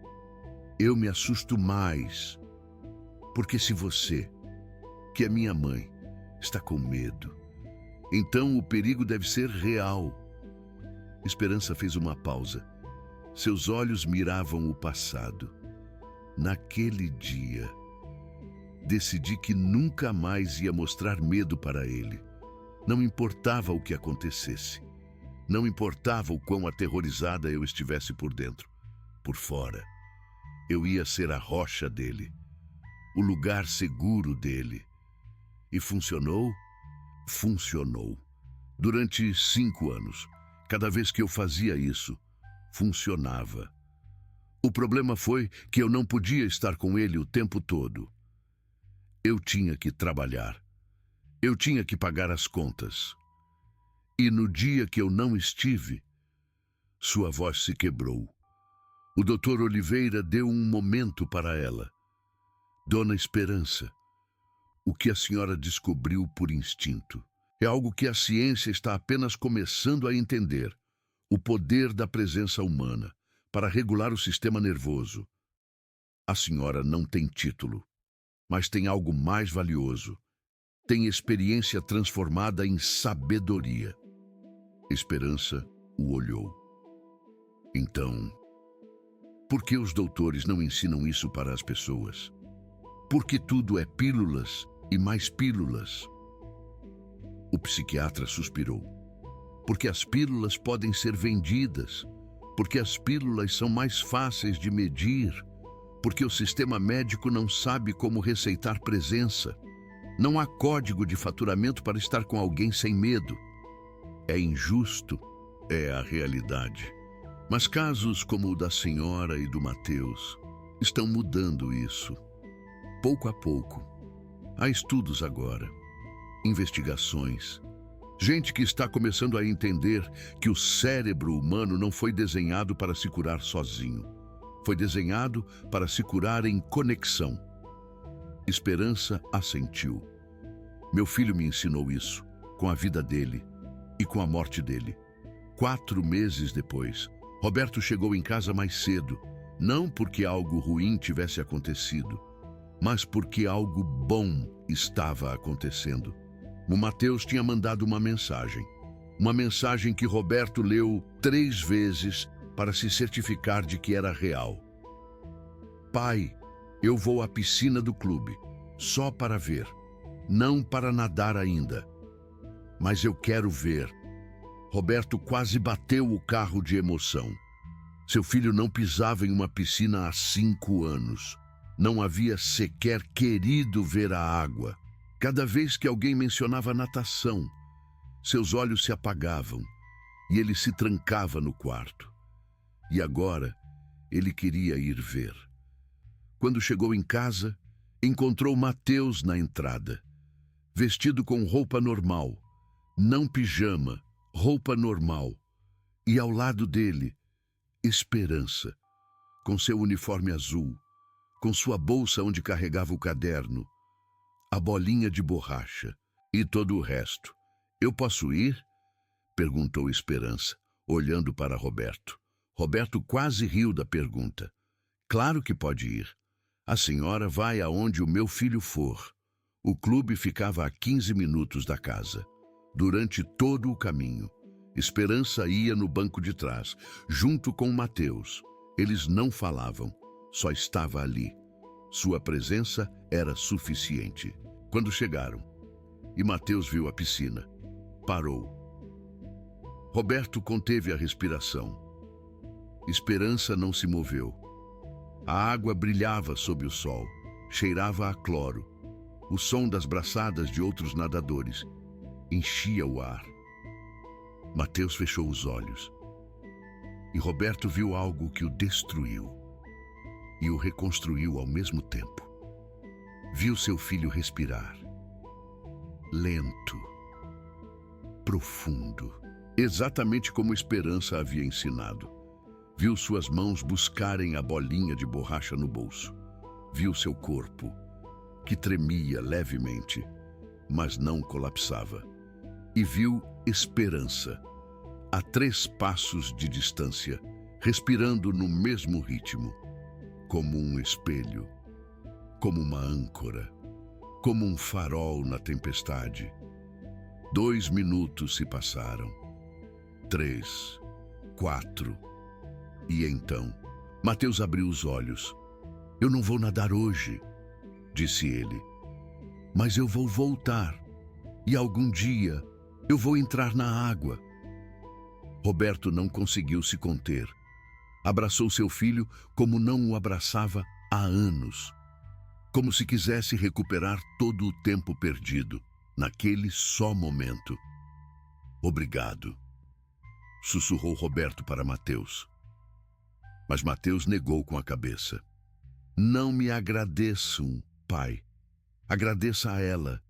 eu me assusto mais. Porque se você, que é minha mãe, está com medo, então o perigo deve ser real. Esperança fez uma pausa. Seus olhos miravam o passado. Naquele dia, decidi que nunca mais ia mostrar medo para ele. Não importava o que acontecesse. Não importava o quão aterrorizada eu estivesse por dentro. Por fora, eu ia ser a rocha dele, o lugar seguro dele. E funcionou? Funcionou. Durante 5 anos, cada vez que eu fazia isso, funcionava. O problema foi que eu não podia estar com ele o tempo todo. Eu tinha que trabalhar. Eu tinha que pagar as contas. E no dia que eu não estive, sua voz se quebrou. O Dr. Oliveira deu um momento para ela. Dona Esperança, o que a senhora descobriu por instinto é algo que a ciência está apenas começando a entender. O poder da presença humana para regular o sistema nervoso. A senhora não tem título, mas tem algo mais valioso. Tem experiência transformada em sabedoria. Esperança o olhou. Então, por que os doutores não ensinam isso para as pessoas? Porque tudo é pílulas e mais pílulas. O psiquiatra suspirou. Porque as pílulas podem ser vendidas. Porque as pílulas são mais fáceis de medir. Porque o sistema médico não sabe como receitar presença. Não há código de faturamento para estar com alguém sem medo. É injusto, é a realidade. Mas casos como o da senhora e do Mateus estão mudando isso. Pouco a pouco. Há estudos agora, investigações. Gente que está começando a entender que o cérebro humano não foi desenhado para se curar sozinho. Foi desenhado para se curar em conexão. Esperança assentiu. Meu filho me ensinou isso, com a vida dele e com a morte dele. 4 meses depois, Roberto chegou em casa mais cedo, não porque algo ruim tivesse acontecido, mas porque algo bom estava acontecendo. O Mateus tinha mandado uma mensagem que Roberto leu 3 vezes para se certificar de que era real. Pai, eu vou à piscina do clube, só para ver, não para nadar ainda. Mas eu quero ver. Roberto quase bateu o carro de emoção. Seu filho não pisava em uma piscina há 5 anos. Não havia sequer querido ver a água. Cada vez que alguém mencionava natação, seus olhos se apagavam e ele se trancava no quarto. E agora, ele queria ir ver. Quando chegou em casa, encontrou Mateus na entrada, vestido com roupa normal, não pijama, roupa normal. E ao lado dele, Esperança, com seu uniforme azul, com sua bolsa onde carregava o caderno, a bolinha de borracha E todo o resto? Eu posso ir? Perguntou Esperança, olhando para Roberto. Roberto quase riu da pergunta. Claro que pode ir. A senhora vai aonde o meu filho for. O clube ficava a 15 minutos da casa. Durante todo o caminho, Esperança ia no banco de trás, junto com Mateus. Eles não falavam, só estava ali. Sua presença era suficiente. Quando chegaram, e Mateus viu a piscina, parou. Roberto conteve a respiração. Esperança não se moveu. A água brilhava sob o sol, cheirava a cloro. O som das braçadas de outros nadadores enchia o ar. Mateus fechou os olhos. E Roberto viu algo que o destruiu e o reconstruiu ao mesmo tempo. Viu seu filho respirar. Lento, profundo, exatamente como Esperança havia ensinado. Viu suas mãos buscarem a bolinha de borracha no bolso. Viu seu corpo, que tremia levemente, mas não colapsava. E viu Esperança, a 3 passos de distância, respirando no mesmo ritmo, como um espelho, como uma âncora, como um farol na tempestade. 2 minutos se passaram, 3, 4, e então, Mateus abriu os olhos. Eu não vou nadar hoje, disse ele, mas eu vou voltar, e algum dia eu vou entrar na água. Roberto não conseguiu se conter. Abraçou seu filho como não o abraçava há anos, como se quisesse recuperar todo o tempo perdido, naquele só momento. Obrigado, sussurrou Roberto para Mateus. Mas Mateus negou com a cabeça. Não me agradeçam, pai. Agradeça a ela.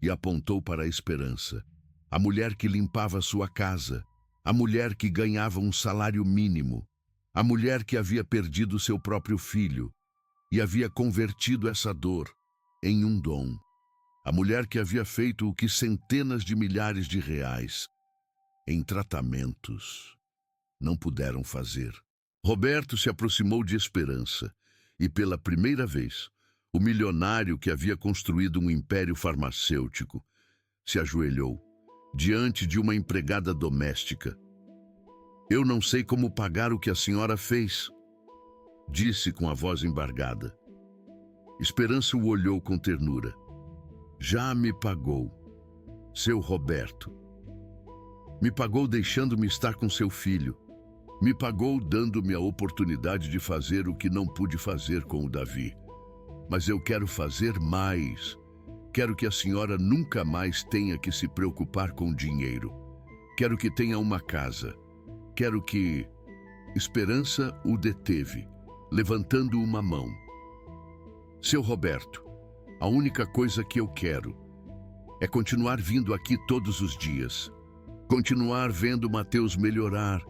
E apontou para a Esperança, a mulher que limpava sua casa, a mulher que ganhava um salário mínimo, a mulher que havia perdido seu próprio filho e havia convertido essa dor em um dom. A mulher que havia feito o que centenas de milhares de reais em tratamentos não puderam fazer. Roberto se aproximou de Esperança e, pela primeira vez, o milionário que havia construído um império farmacêutico se ajoelhou diante de uma empregada doméstica. Eu não sei como pagar o que a senhora fez, disse com a voz embargada. Esperança o olhou com ternura. Já me pagou, seu Roberto. Me pagou deixando-me estar com seu filho. Me pagou dando-me a oportunidade de fazer o que não pude fazer com o Davi. Mas eu quero fazer mais. Quero que a senhora nunca mais tenha que se preocupar com dinheiro. Quero que tenha uma casa. Quero que... Esperança o deteve, levantando uma mão. Seu Roberto, a única coisa que eu quero é continuar vindo aqui todos os dias. Continuar vendo Mateus melhorar.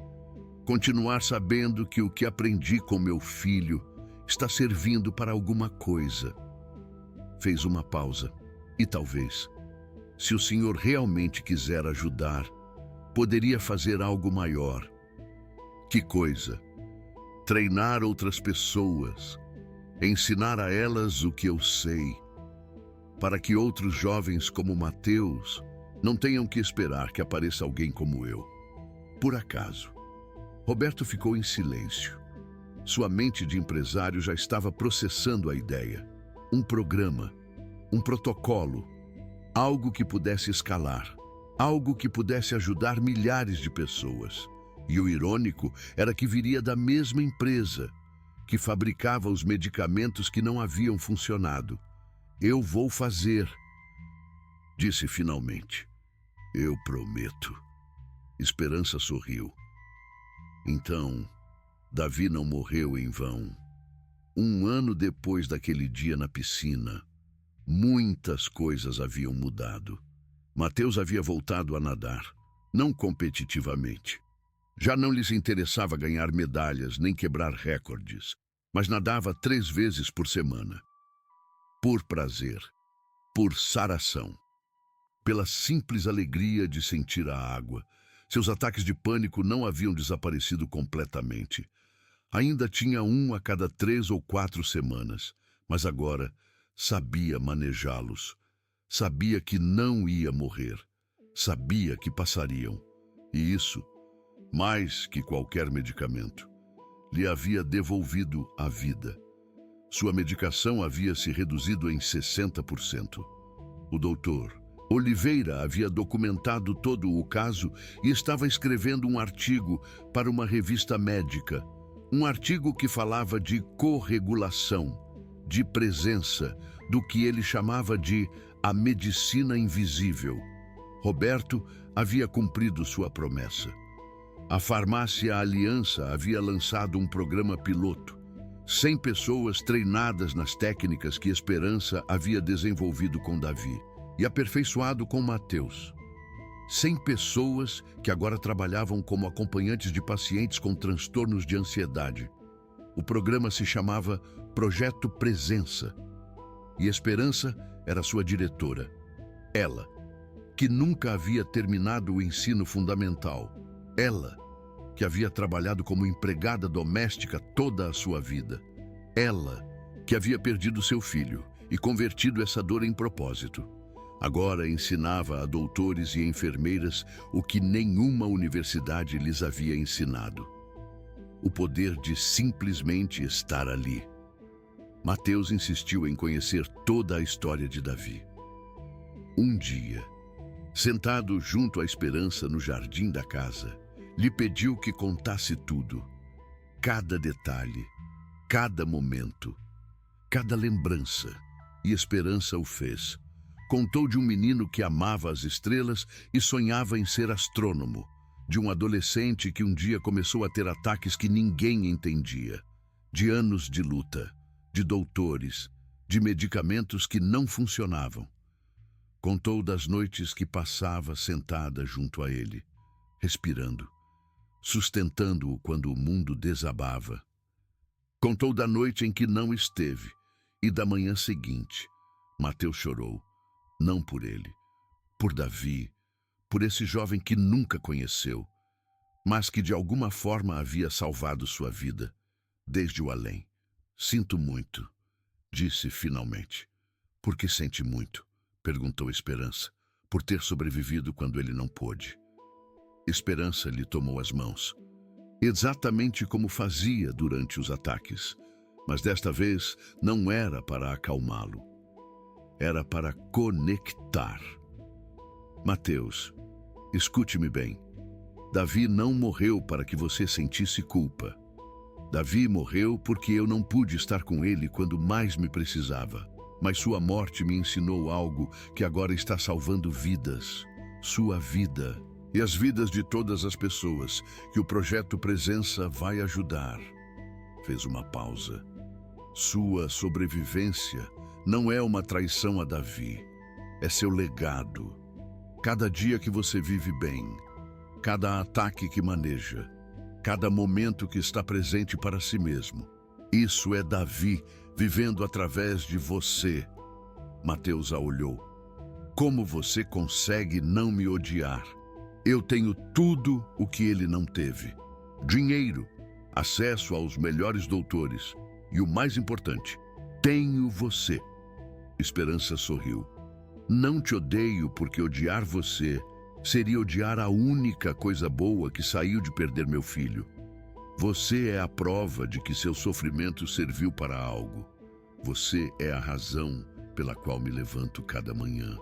Continuar sabendo que o que aprendi com meu filho está servindo para alguma coisa. Fez uma pausa. E talvez, se o senhor realmente quiser ajudar, poderia fazer algo maior. Que coisa? Treinar outras pessoas, ensinar a elas o que eu sei, para que outros jovens como Mateus não tenham que esperar que apareça alguém como eu. Por acaso, Roberto ficou em silêncio. Sua mente de empresário já estava processando a ideia. Um programa, um protocolo, algo que pudesse escalar, algo que pudesse ajudar milhares de pessoas. E o irônico era que viria da mesma empresa que fabricava os medicamentos que não haviam funcionado. Eu vou fazer, disse finalmente. Eu prometo. Esperança sorriu. Então, Davi não morreu em vão. 1 ano depois daquele dia na piscina, muitas coisas haviam mudado. Mateus havia voltado a nadar, não competitivamente. Já não lhes interessava ganhar medalhas nem quebrar recordes, mas nadava 3 vezes por semana. Por prazer, por saração. pela simples alegria de sentir a água. Seus ataques de pânico não haviam desaparecido completamente. Ainda tinha um a cada 3 ou 4 semanas, mas agora sabia manejá-los. Sabia que não ia morrer. Sabia que passariam. E isso, mais que qualquer medicamento, lhe havia devolvido a vida. Sua medicação havia se reduzido em 60%. O doutor Oliveira havia documentado todo o caso e estava escrevendo um artigo para uma revista médica. Um artigo que falava de corregulação, de presença, do que ele chamava de a medicina invisível. Roberto havia cumprido sua promessa. A farmácia Aliança havia lançado um programa piloto. 100 pessoas treinadas nas técnicas que Esperança havia desenvolvido com Davi e aperfeiçoado com Mateus. 100 pessoas que agora trabalhavam como acompanhantes de pacientes com transtornos de ansiedade. O programa se chamava Projeto Presença e Esperança era sua diretora. Ela, que nunca havia terminado o ensino fundamental. Ela, que havia trabalhado como empregada doméstica toda a sua vida. Ela, que havia perdido seu filho e convertido essa dor em propósito. Agora ensinava a doutores e enfermeiras o que nenhuma universidade lhes havia ensinado. O poder de simplesmente estar ali. Mateus insistiu em conhecer toda a história de Davi. Um dia, sentado junto à Esperança no jardim da casa, lhe pediu que contasse tudo, cada detalhe, cada momento, cada lembrança, e Esperança o fez. Contou de um menino que amava as estrelas e sonhava em ser astrônomo, de um adolescente que um dia começou a ter ataques que ninguém entendia, de anos de luta, de doutores, de medicamentos que não funcionavam. Contou das noites que passava sentada junto a ele, respirando, sustentando-o quando o mundo desabava. Contou da noite em que não esteve e da manhã seguinte. Mateus chorou, não por ele, por Davi, por esse jovem que nunca conheceu, mas que de alguma forma havia salvado sua vida, desde o além. Sinto muito, disse finalmente. Por que sente muito? Perguntou Esperança, por ter sobrevivido quando ele não pôde. Esperança lhe tomou as mãos, exatamente como fazia durante os ataques, mas desta vez não era para acalmá-lo. Era para conectar. Mateus, escute-me bem. Davi não morreu para que você sentisse culpa. Davi morreu porque eu não pude estar com ele quando mais me precisava. Mas sua morte me ensinou algo que agora está salvando vidas. Sua vida e as vidas de todas as pessoas que o Projeto Presença vai ajudar. Fez uma pausa. Sua sobrevivência não é uma traição a Davi. É seu legado. Cada dia que você vive bem, cada ataque que maneja, cada momento que está presente para si mesmo. Isso é Davi vivendo através de você. Mateus a olhou. Como você consegue não me odiar? Eu tenho tudo o que ele não teve. Dinheiro, acesso aos melhores doutores e o mais importante, tenho você. Esperança sorriu. Não te odeio porque odiar você seria odiar a única coisa boa que saiu de perder meu filho. Você é a prova de que seu sofrimento serviu para algo. Você é a razão pela qual me levanto cada manhã.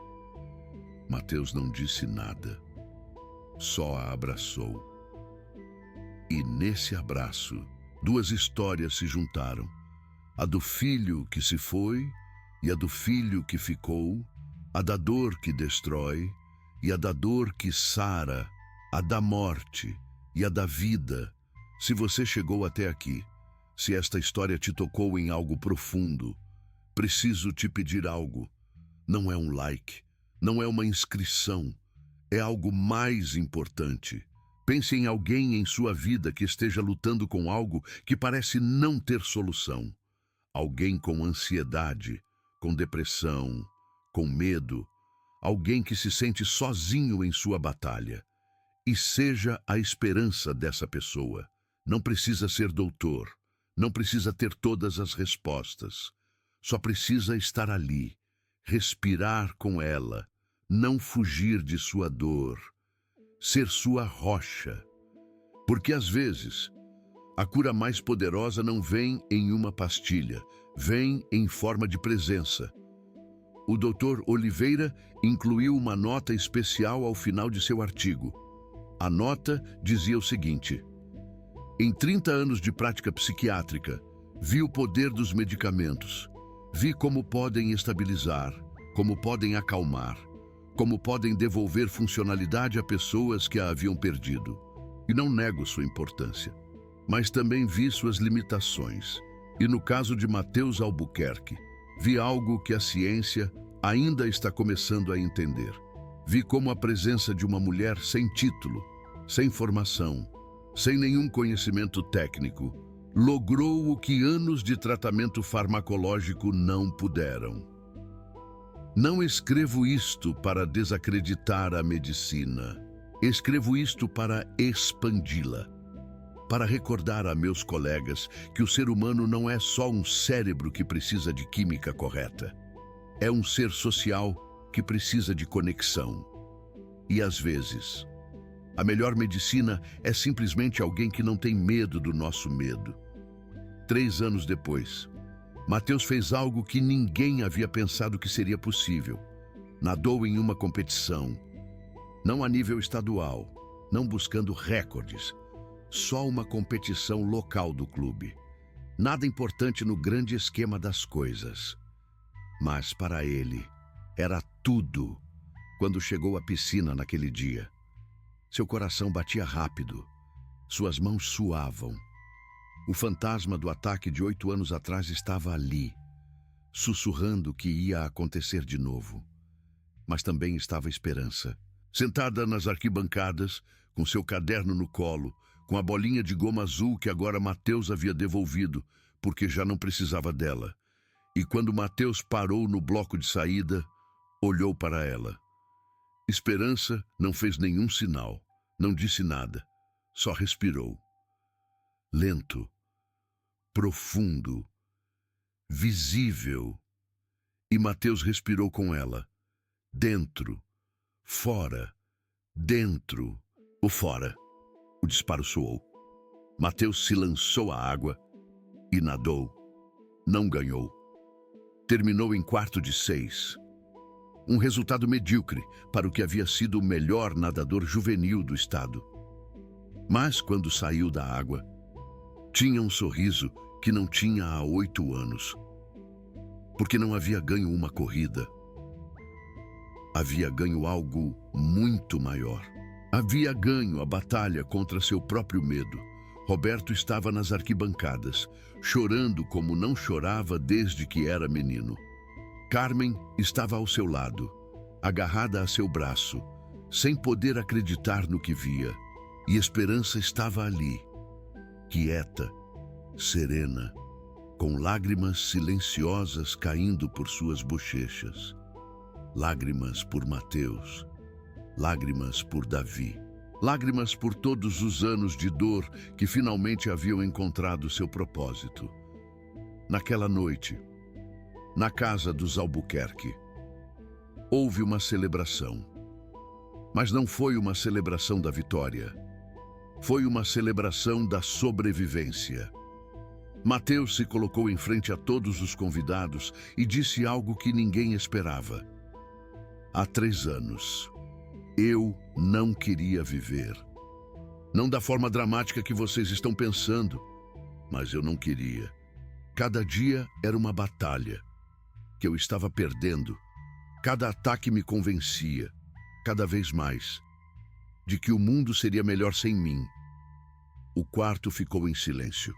Mateus não disse nada, só a abraçou. E nesse abraço, duas histórias se juntaram. A do filho que se foi e a do filho que ficou, a da dor que destrói e a da dor que sara, a da morte e a da vida. Se você chegou até aqui, se esta história te tocou em algo profundo, preciso te pedir algo. Não é um like, não é uma inscrição, é algo mais importante. Pense em alguém em sua vida que esteja lutando com algo que parece não ter solução. Alguém com ansiedade, com depressão, com medo. alguém que se sente sozinho em sua batalha. E seja a esperança dessa pessoa. Não precisa ser doutor, não precisa ter todas as respostas. Só precisa estar ali, respirar com ela, não fugir de sua dor, ser sua rocha. Porque às vezes, a cura mais poderosa não vem em uma pastilha, vem em forma de presença. O Dr. Oliveira incluiu uma nota especial ao final de seu artigo. A nota dizia o seguinte: em 30 anos de prática psiquiátrica, vi o poder dos medicamentos. Vi como podem estabilizar, como podem acalmar, como podem devolver funcionalidade a pessoas que a haviam perdido. E não nego sua importância, mas também vi suas limitações. E no caso de Matheus Albuquerque, vi algo que a ciência ainda está começando a entender. Vi como a presença de uma mulher sem título, sem formação, sem nenhum conhecimento técnico, logrou o que anos de tratamento farmacológico não puderam. Não escrevo isto para desacreditar a medicina. Escrevo isto para expandi-la, para recordar a meus colegas que o ser humano não é só um cérebro que precisa de química correta. É um ser social que precisa de conexão. E às vezes, a melhor medicina é simplesmente alguém que não tem medo do nosso medo. 3 anos depois, Matheus fez algo que ninguém havia pensado que seria possível. Nadou em uma competição, não a nível estadual, não buscando recordes, só uma competição local do clube. Nada importante no grande esquema das coisas. Mas para ele, era tudo quando chegou à piscina naquele dia. Seu coração batia rápido, suas mãos suavam. O fantasma do ataque de 8 anos atrás estava ali, sussurrando que ia acontecer de novo. Mas também estava a esperança. Sentada nas arquibancadas, com seu caderno no colo, com a bolinha de goma azul que agora Matheus havia devolvido, porque já não precisava dela. E quando Matheus parou no bloco de saída, olhou para ela. Esperança não fez nenhum sinal, não disse nada, só respirou. Lento, profundo, visível. E Matheus respirou com ela. Dentro, fora, dentro, ou fora. O disparo soou. Matheus se lançou à água e nadou. Não ganhou. Terminou em 4º de 6. Um resultado medíocre para o que havia sido o melhor nadador juvenil do estado. Mas quando saiu da água, tinha um sorriso que não tinha há 8 anos. Porque não havia ganho uma corrida. Havia ganho algo muito maior. Havia ganho a batalha contra seu próprio medo. Roberto estava nas arquibancadas, chorando como não chorava desde que era menino. Carmen estava ao seu lado, agarrada a seu braço, sem poder acreditar no que via. E Esperança estava ali, quieta, serena, com lágrimas silenciosas caindo por suas bochechas. Lágrimas por Matheus, lágrimas por Davi, lágrimas por todos os anos de dor que finalmente haviam encontrado seu propósito. Naquela noite, na casa dos Albuquerque, houve uma celebração. Mas não foi uma celebração da vitória. Foi uma celebração da sobrevivência. Matheus se colocou em frente a todos os convidados e disse algo que ninguém esperava. Há 3 anos, eu não queria viver. Não da forma dramática que vocês estão pensando, mas eu não queria. Cada dia era uma batalha que eu estava perdendo. Cada ataque me convencia, cada vez mais, de que o mundo seria melhor sem mim. O quarto ficou em silêncio.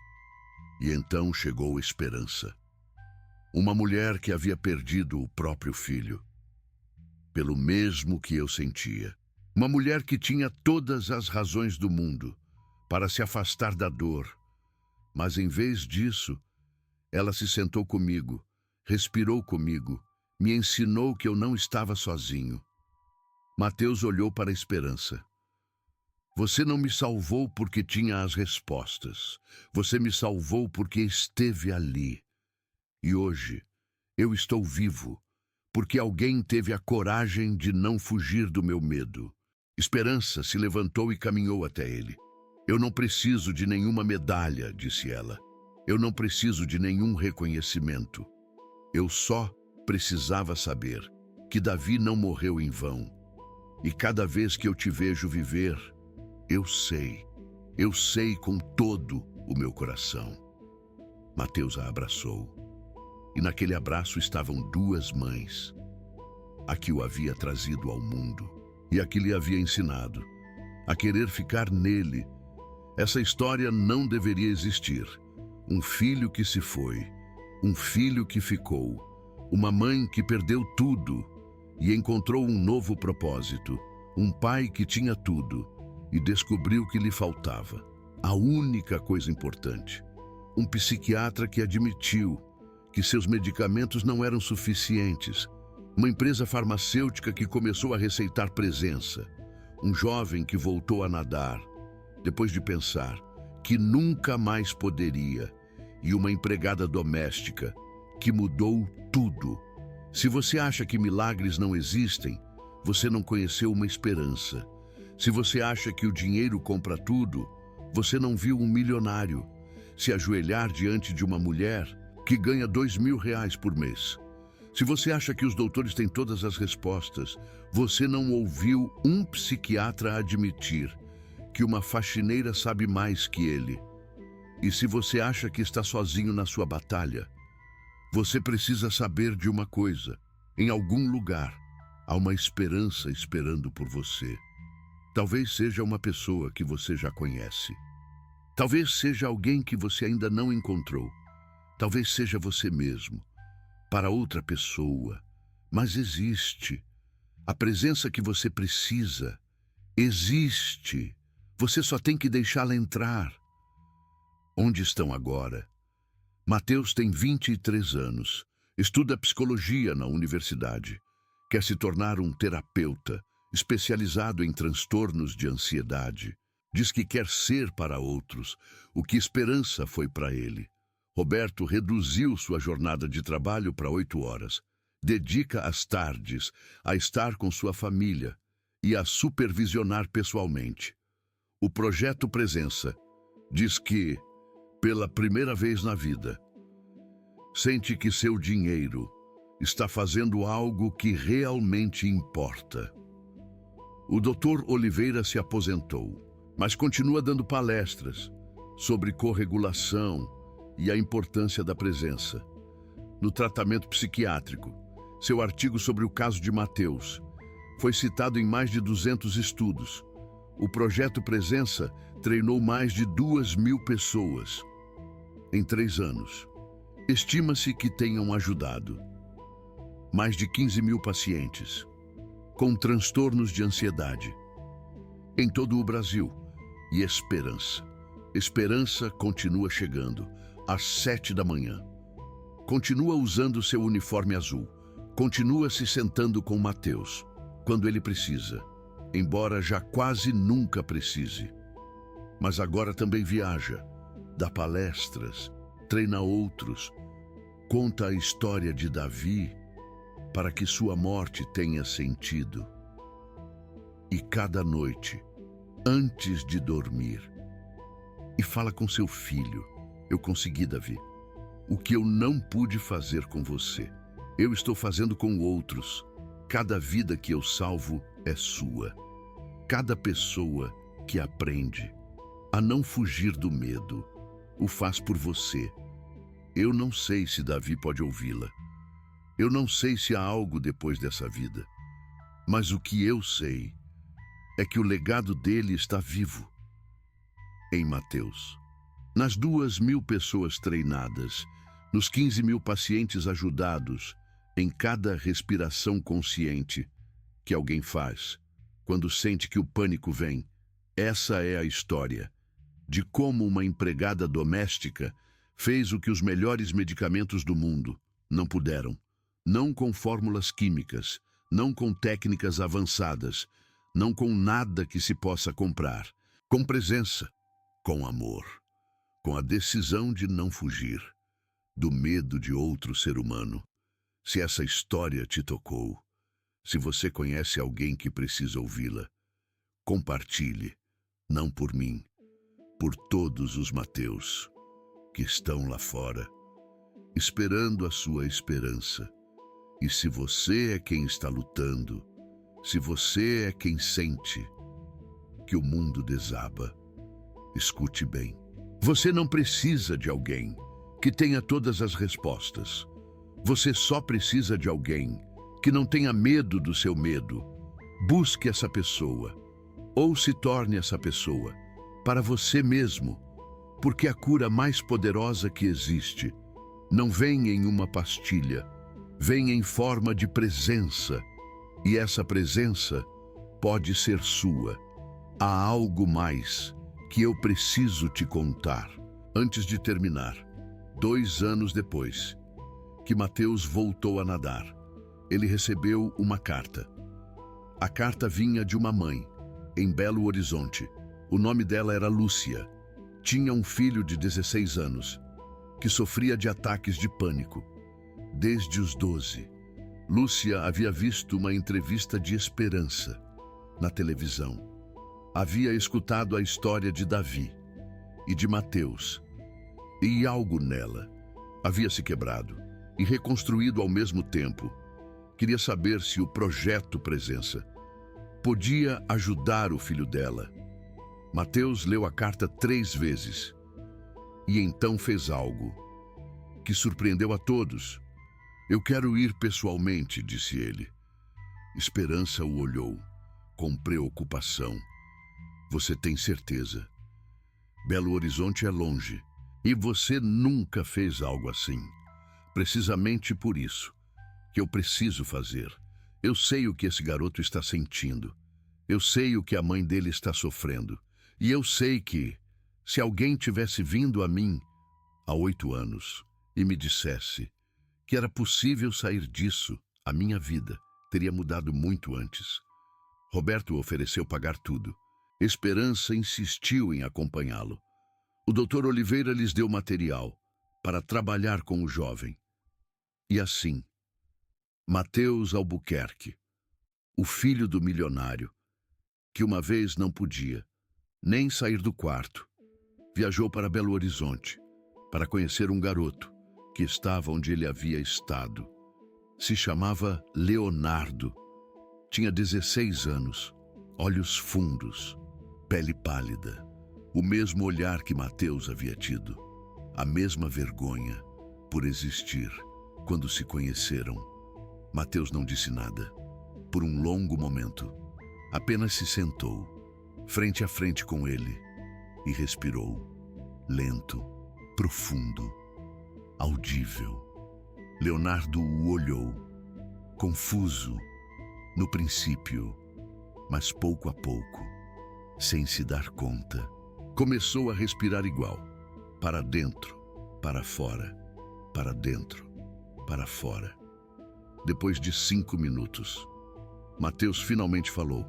E então chegou Esperança. Uma mulher que havia perdido o próprio filho. Pelo mesmo que eu sentia. Uma mulher que tinha todas as razões do mundo para se afastar da dor. Mas em vez disso, ela se sentou comigo, respirou comigo, me ensinou que eu não estava sozinho. Mateus olhou para a Esperança. Você não me salvou porque tinha as respostas. Você me salvou porque esteve ali. E hoje, eu estou vivo, porque alguém teve a coragem de não fugir do meu medo. Esperança se levantou e caminhou até ele. Eu não preciso de nenhuma medalha, disse ela. Eu não preciso de nenhum reconhecimento. Eu só precisava saber que Davi não morreu em vão. E cada vez que eu te vejo viver, eu sei com todo o meu coração. Mateus a abraçou. E naquele abraço estavam duas mães. A que o havia trazido ao mundo e a que lhe havia ensinado a querer ficar nele. Essa história não deveria existir. Um filho que se foi, um filho que ficou, uma mãe que perdeu tudo e encontrou um novo propósito, um pai que tinha tudo e descobriu que lhe faltava a única coisa importante. Um psiquiatra que admitiu que seus medicamentos não eram suficientes. Uma empresa farmacêutica que começou a receitar presença. Um jovem que voltou a nadar, depois de pensar que nunca mais poderia. E uma empregada doméstica que mudou tudo. Se você acha que milagres não existem, você não conheceu uma esperança. Se você acha que o dinheiro compra tudo, você não viu um milionário se ajoelhar diante de uma mulher que ganha R$ 2.000 por mês. Se você acha que os doutores têm todas as respostas, você não ouviu um psiquiatra admitir que uma faxineira sabe mais que ele. E se você acha que está sozinho na sua batalha, você precisa saber de uma coisa. Em algum lugar, há uma esperança esperando por você. Talvez seja uma pessoa que você já conhece. Talvez seja alguém que você ainda não encontrou. Talvez seja você mesmo. Para outra pessoa. Mas existe. A presença que você precisa existe. Você só tem que deixá-la entrar. Onde estão agora? Mateus tem 23 anos. Estuda psicologia na universidade. Quer se tornar um terapeuta especializado em transtornos de ansiedade. Diz que quer ser para outros o que Esperança foi para ele. Roberto reduziu sua jornada de trabalho para 8 horas. Dedica as tardes a estar com sua família e a supervisionar pessoalmente. O projeto Presença diz que, pela primeira vez na vida, sente que seu dinheiro está fazendo algo que realmente importa. O Dr. Oliveira se aposentou, mas continua dando palestras sobre corregulação e a importância da presença. No tratamento psiquiátrico, seu artigo sobre o caso de Mateus foi citado em mais de 200 estudos. O projeto Presença treinou mais de 2.000 pessoas em 3 anos. Estima-se que tenham ajudado mais de 15.000 pacientes com transtornos de ansiedade em todo o Brasil. E Esperança continua chegando às 7 da manhã. Continua usando seu uniforme azul. Continua se sentando com Mateus quando ele precisa, embora já quase nunca precise. Mas agora também viaja, dá palestras, treina outros, conta a história de Davi para que sua morte tenha sentido. E cada noite, antes de dormir, e fala com seu filho: eu consegui, Davi. O que eu não pude fazer com você, eu estou fazendo com outros. Cada vida que eu salvo é sua. Cada pessoa que aprende a não fugir do medo o faz por você. Eu não sei se Davi pode ouvi-la. Eu não sei se há algo depois dessa vida. Mas o que eu sei é que o legado dele está vivo. Em Mateus, nas 2.000 pessoas treinadas, nos 15.000 pacientes ajudados, em cada respiração consciente que alguém faz, quando sente que o pânico vem, essa é a história de como uma empregada doméstica fez o que os melhores medicamentos do mundo não puderam. Não com fórmulas químicas, não com técnicas avançadas, não com nada que se possa comprar, com presença, com amor, com a decisão de não fugir do medo de outro ser humano. Se essa história te tocou, se você conhece alguém que precisa ouvi-la, compartilhe, não por mim, por todos os Mateus que estão lá fora, esperando a sua esperança. E se você é quem está lutando, se você é quem sente que o mundo desaba, escute bem. Você não precisa de alguém que tenha todas as respostas. Você só precisa de alguém que não tenha medo do seu medo. Busque essa pessoa, ou se torne essa pessoa, para você mesmo, porque a cura mais poderosa que existe não vem em uma pastilha, vem em forma de presença, e essa presença pode ser sua. Há algo mais que eu preciso te contar. Antes de terminar, 2 anos depois que Mateus voltou a nadar, ele recebeu uma carta. A carta vinha de uma mãe, em Belo Horizonte. O nome dela era Lúcia. Tinha um filho de 16 anos, que sofria de ataques de pânico. Desde os 12, Lúcia havia visto uma entrevista de esperança na televisão. Havia escutado a história de Davi e de Mateus, e algo nela havia se quebrado e reconstruído ao mesmo tempo. Queria saber se o projeto Presença podia ajudar o filho dela. Mateus leu a carta 3 vezes e então fez algo que surpreendeu a todos. Eu quero ir pessoalmente, disse ele. Esperança o olhou com preocupação. Você tem certeza? Belo Horizonte é longe e você nunca fez algo assim. Precisamente por isso que eu preciso fazer. Eu sei o que esse garoto está sentindo. Eu sei o que a mãe dele está sofrendo. E eu sei que, se alguém tivesse vindo a mim há 8 anos e me dissesse que era possível sair disso, a minha vida teria mudado muito antes. Roberto ofereceu pagar tudo. Esperança insistiu em acompanhá-lo. O Dr. Oliveira lhes deu material para trabalhar com o jovem. E assim, Mateus Albuquerque, o filho do milionário, que uma vez não podia nem sair do quarto, viajou para Belo Horizonte para conhecer um garoto que estava onde ele havia estado. Se chamava Leonardo. Tinha 16 anos, olhos fundos, pele pálida, o mesmo olhar que Mateus havia tido, a mesma vergonha por existir quando se conheceram. Mateus não disse nada. Por um longo momento, apenas se sentou, frente a frente com ele, e respirou, lento, profundo, audível. Leonardo o olhou, confuso, no princípio, mas pouco a pouco, sem se dar conta, começou a respirar igual, para dentro, para fora, para dentro, para fora. Depois de 5 minutos, Mateus finalmente falou.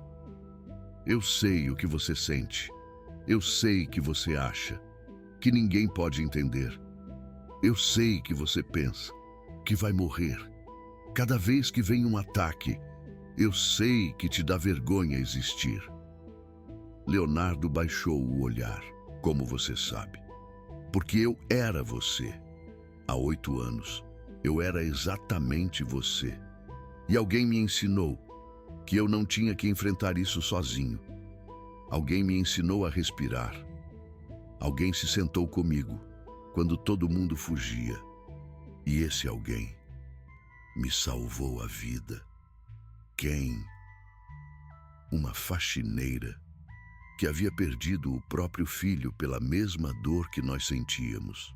Eu sei o que você sente. Eu sei que você acha que ninguém pode entender. Eu sei que você pensa que vai morrer. Cada vez que vem um ataque, eu sei que te dá vergonha existir. Leonardo baixou o olhar, como você sabe. Porque eu era você. Há 8 anos, eu era exatamente você. E alguém me ensinou que eu não tinha que enfrentar isso sozinho. Alguém me ensinou a respirar. Alguém se sentou comigo quando todo mundo fugia. E esse alguém me salvou a vida. Quem? Uma faxineira que havia perdido o próprio filho pela mesma dor que nós sentíamos.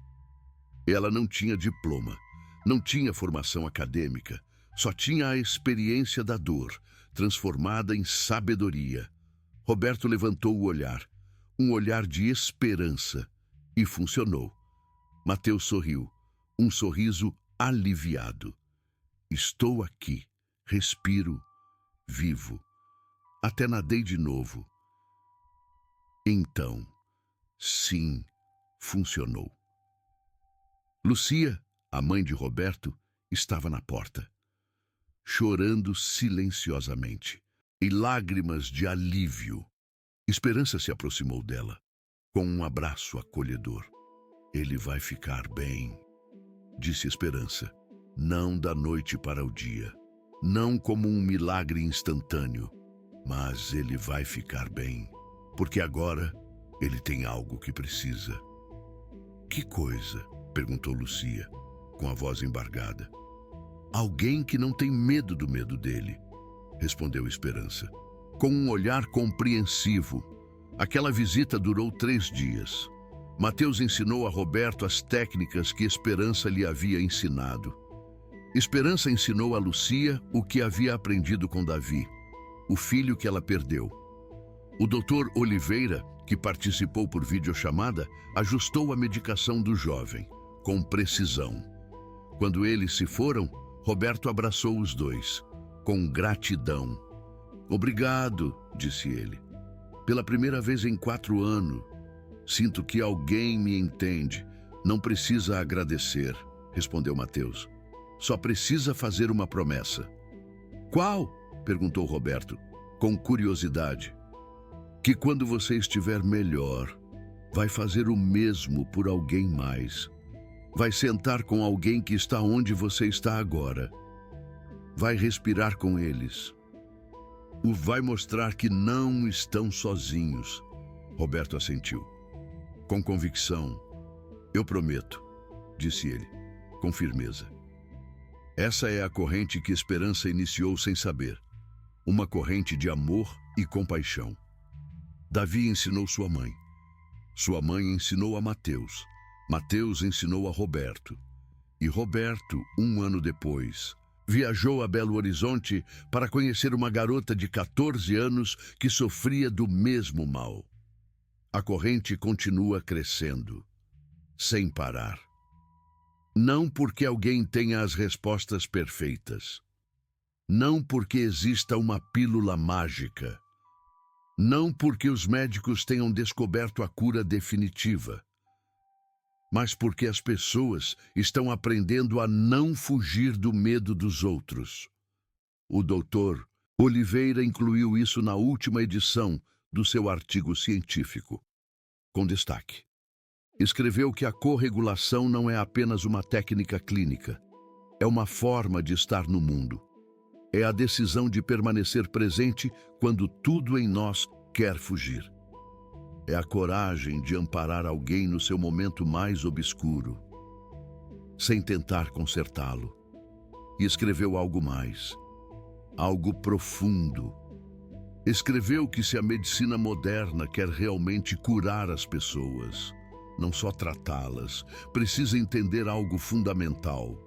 Ela não tinha diploma, não tinha formação acadêmica, só tinha a experiência da dor, transformada em sabedoria. Roberto levantou o olhar, um olhar de esperança, e funcionou. Mateus sorriu, um sorriso aliviado. Estou aqui, respiro, vivo. Até nadei de novo. Então, sim, funcionou. Lucia, a mãe de Roberto, estava na porta, chorando silenciosamente, em lágrimas de alívio. Esperança se aproximou dela, com um abraço acolhedor. Ele vai ficar bem, disse Esperança, não da noite para o dia, não como um milagre instantâneo, mas ele vai ficar bem, porque agora ele tem algo que precisa. Que coisa? Perguntou Lucia, com a voz embargada. Alguém que não tem medo do medo dele, respondeu Esperança, com um olhar compreensivo. Aquela visita durou 3 dias. Mateus ensinou a Roberto as técnicas que Esperança lhe havia ensinado. Esperança ensinou a Lucia o que havia aprendido com Davi, o filho que ela perdeu. O doutor Oliveira, que participou por videochamada, ajustou a medicação do jovem, com precisão. Quando eles se foram, Roberto abraçou os dois, com gratidão. Obrigado, disse ele. Pela primeira vez em 4 anos, sinto que alguém me entende. Não precisa agradecer, respondeu Mateus. Só precisa fazer uma promessa. Qual? Perguntou Roberto, com curiosidade. Que quando você estiver melhor, vai fazer o mesmo por alguém mais. Vai sentar com alguém que está onde você está agora. Vai respirar com eles. Vai mostrar que não estão sozinhos. Roberto assentiu. Com convicção. Eu prometo, disse ele, com firmeza. Essa é a corrente que Esperança iniciou sem saber. Uma corrente de amor e compaixão. Davi ensinou sua mãe. Sua mãe ensinou a Mateus. Mateus ensinou a Roberto. E Roberto, 1 ano depois, viajou a Belo Horizonte para conhecer uma garota de 14 anos que sofria do mesmo mal. A corrente continua crescendo, sem parar. Não porque alguém tenha as respostas perfeitas. Não porque exista uma pílula mágica. Não porque os médicos tenham descoberto a cura definitiva. Mas porque as pessoas estão aprendendo a não fugir do medo dos outros. O doutor Oliveira incluiu isso na última edição do seu artigo científico, com destaque. Escreveu que a corregulação não é apenas uma técnica clínica, é uma forma de estar no mundo. É a decisão de permanecer presente quando tudo em nós quer fugir. É a coragem de amparar alguém no seu momento mais obscuro, sem tentar consertá-lo. E escreveu algo mais, algo profundo. Escreveu que se a medicina moderna quer realmente curar as pessoas, não só tratá-las, precisa entender algo fundamental.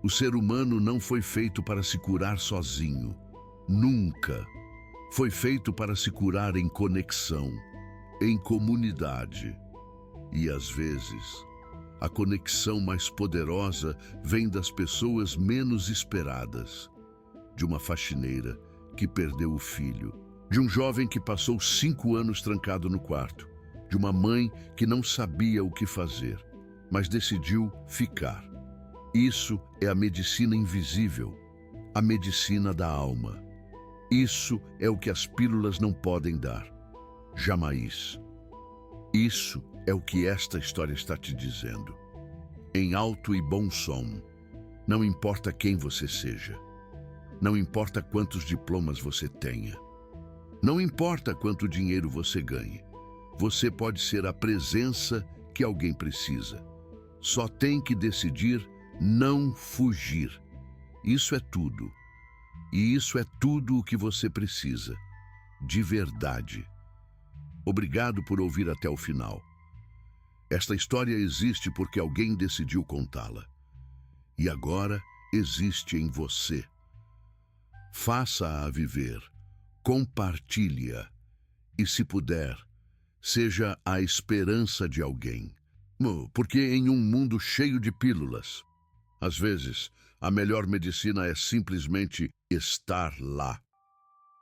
O ser humano não foi feito para se curar sozinho. Nunca. Foi feito para se curar em conexão, em comunidade. E às vezes, a conexão mais poderosa vem das pessoas menos esperadas. De uma faxineira que perdeu o filho, de um jovem que passou 5 anos trancado no quarto, de uma mãe que não sabia o que fazer, mas decidiu ficar. Isso é a medicina invisível, a medicina da alma. Isso é o que as pílulas não podem dar. Jamais. Isso é o que esta história está te dizendo. Em alto e bom som. Não importa quem você seja. Não importa quantos diplomas você tenha. Não importa quanto dinheiro você ganhe. Você pode ser a presença que alguém precisa. Só tem que decidir não fugir. Isso é tudo. E isso é tudo o que você precisa. De verdade. Obrigado por ouvir até o final. Esta história existe porque alguém decidiu contá-la. E agora existe em você. Faça-a viver. Compartilhe-a. E se puder, seja a esperança de alguém. Porque em um mundo cheio de pílulas, às vezes, a melhor medicina é simplesmente estar lá.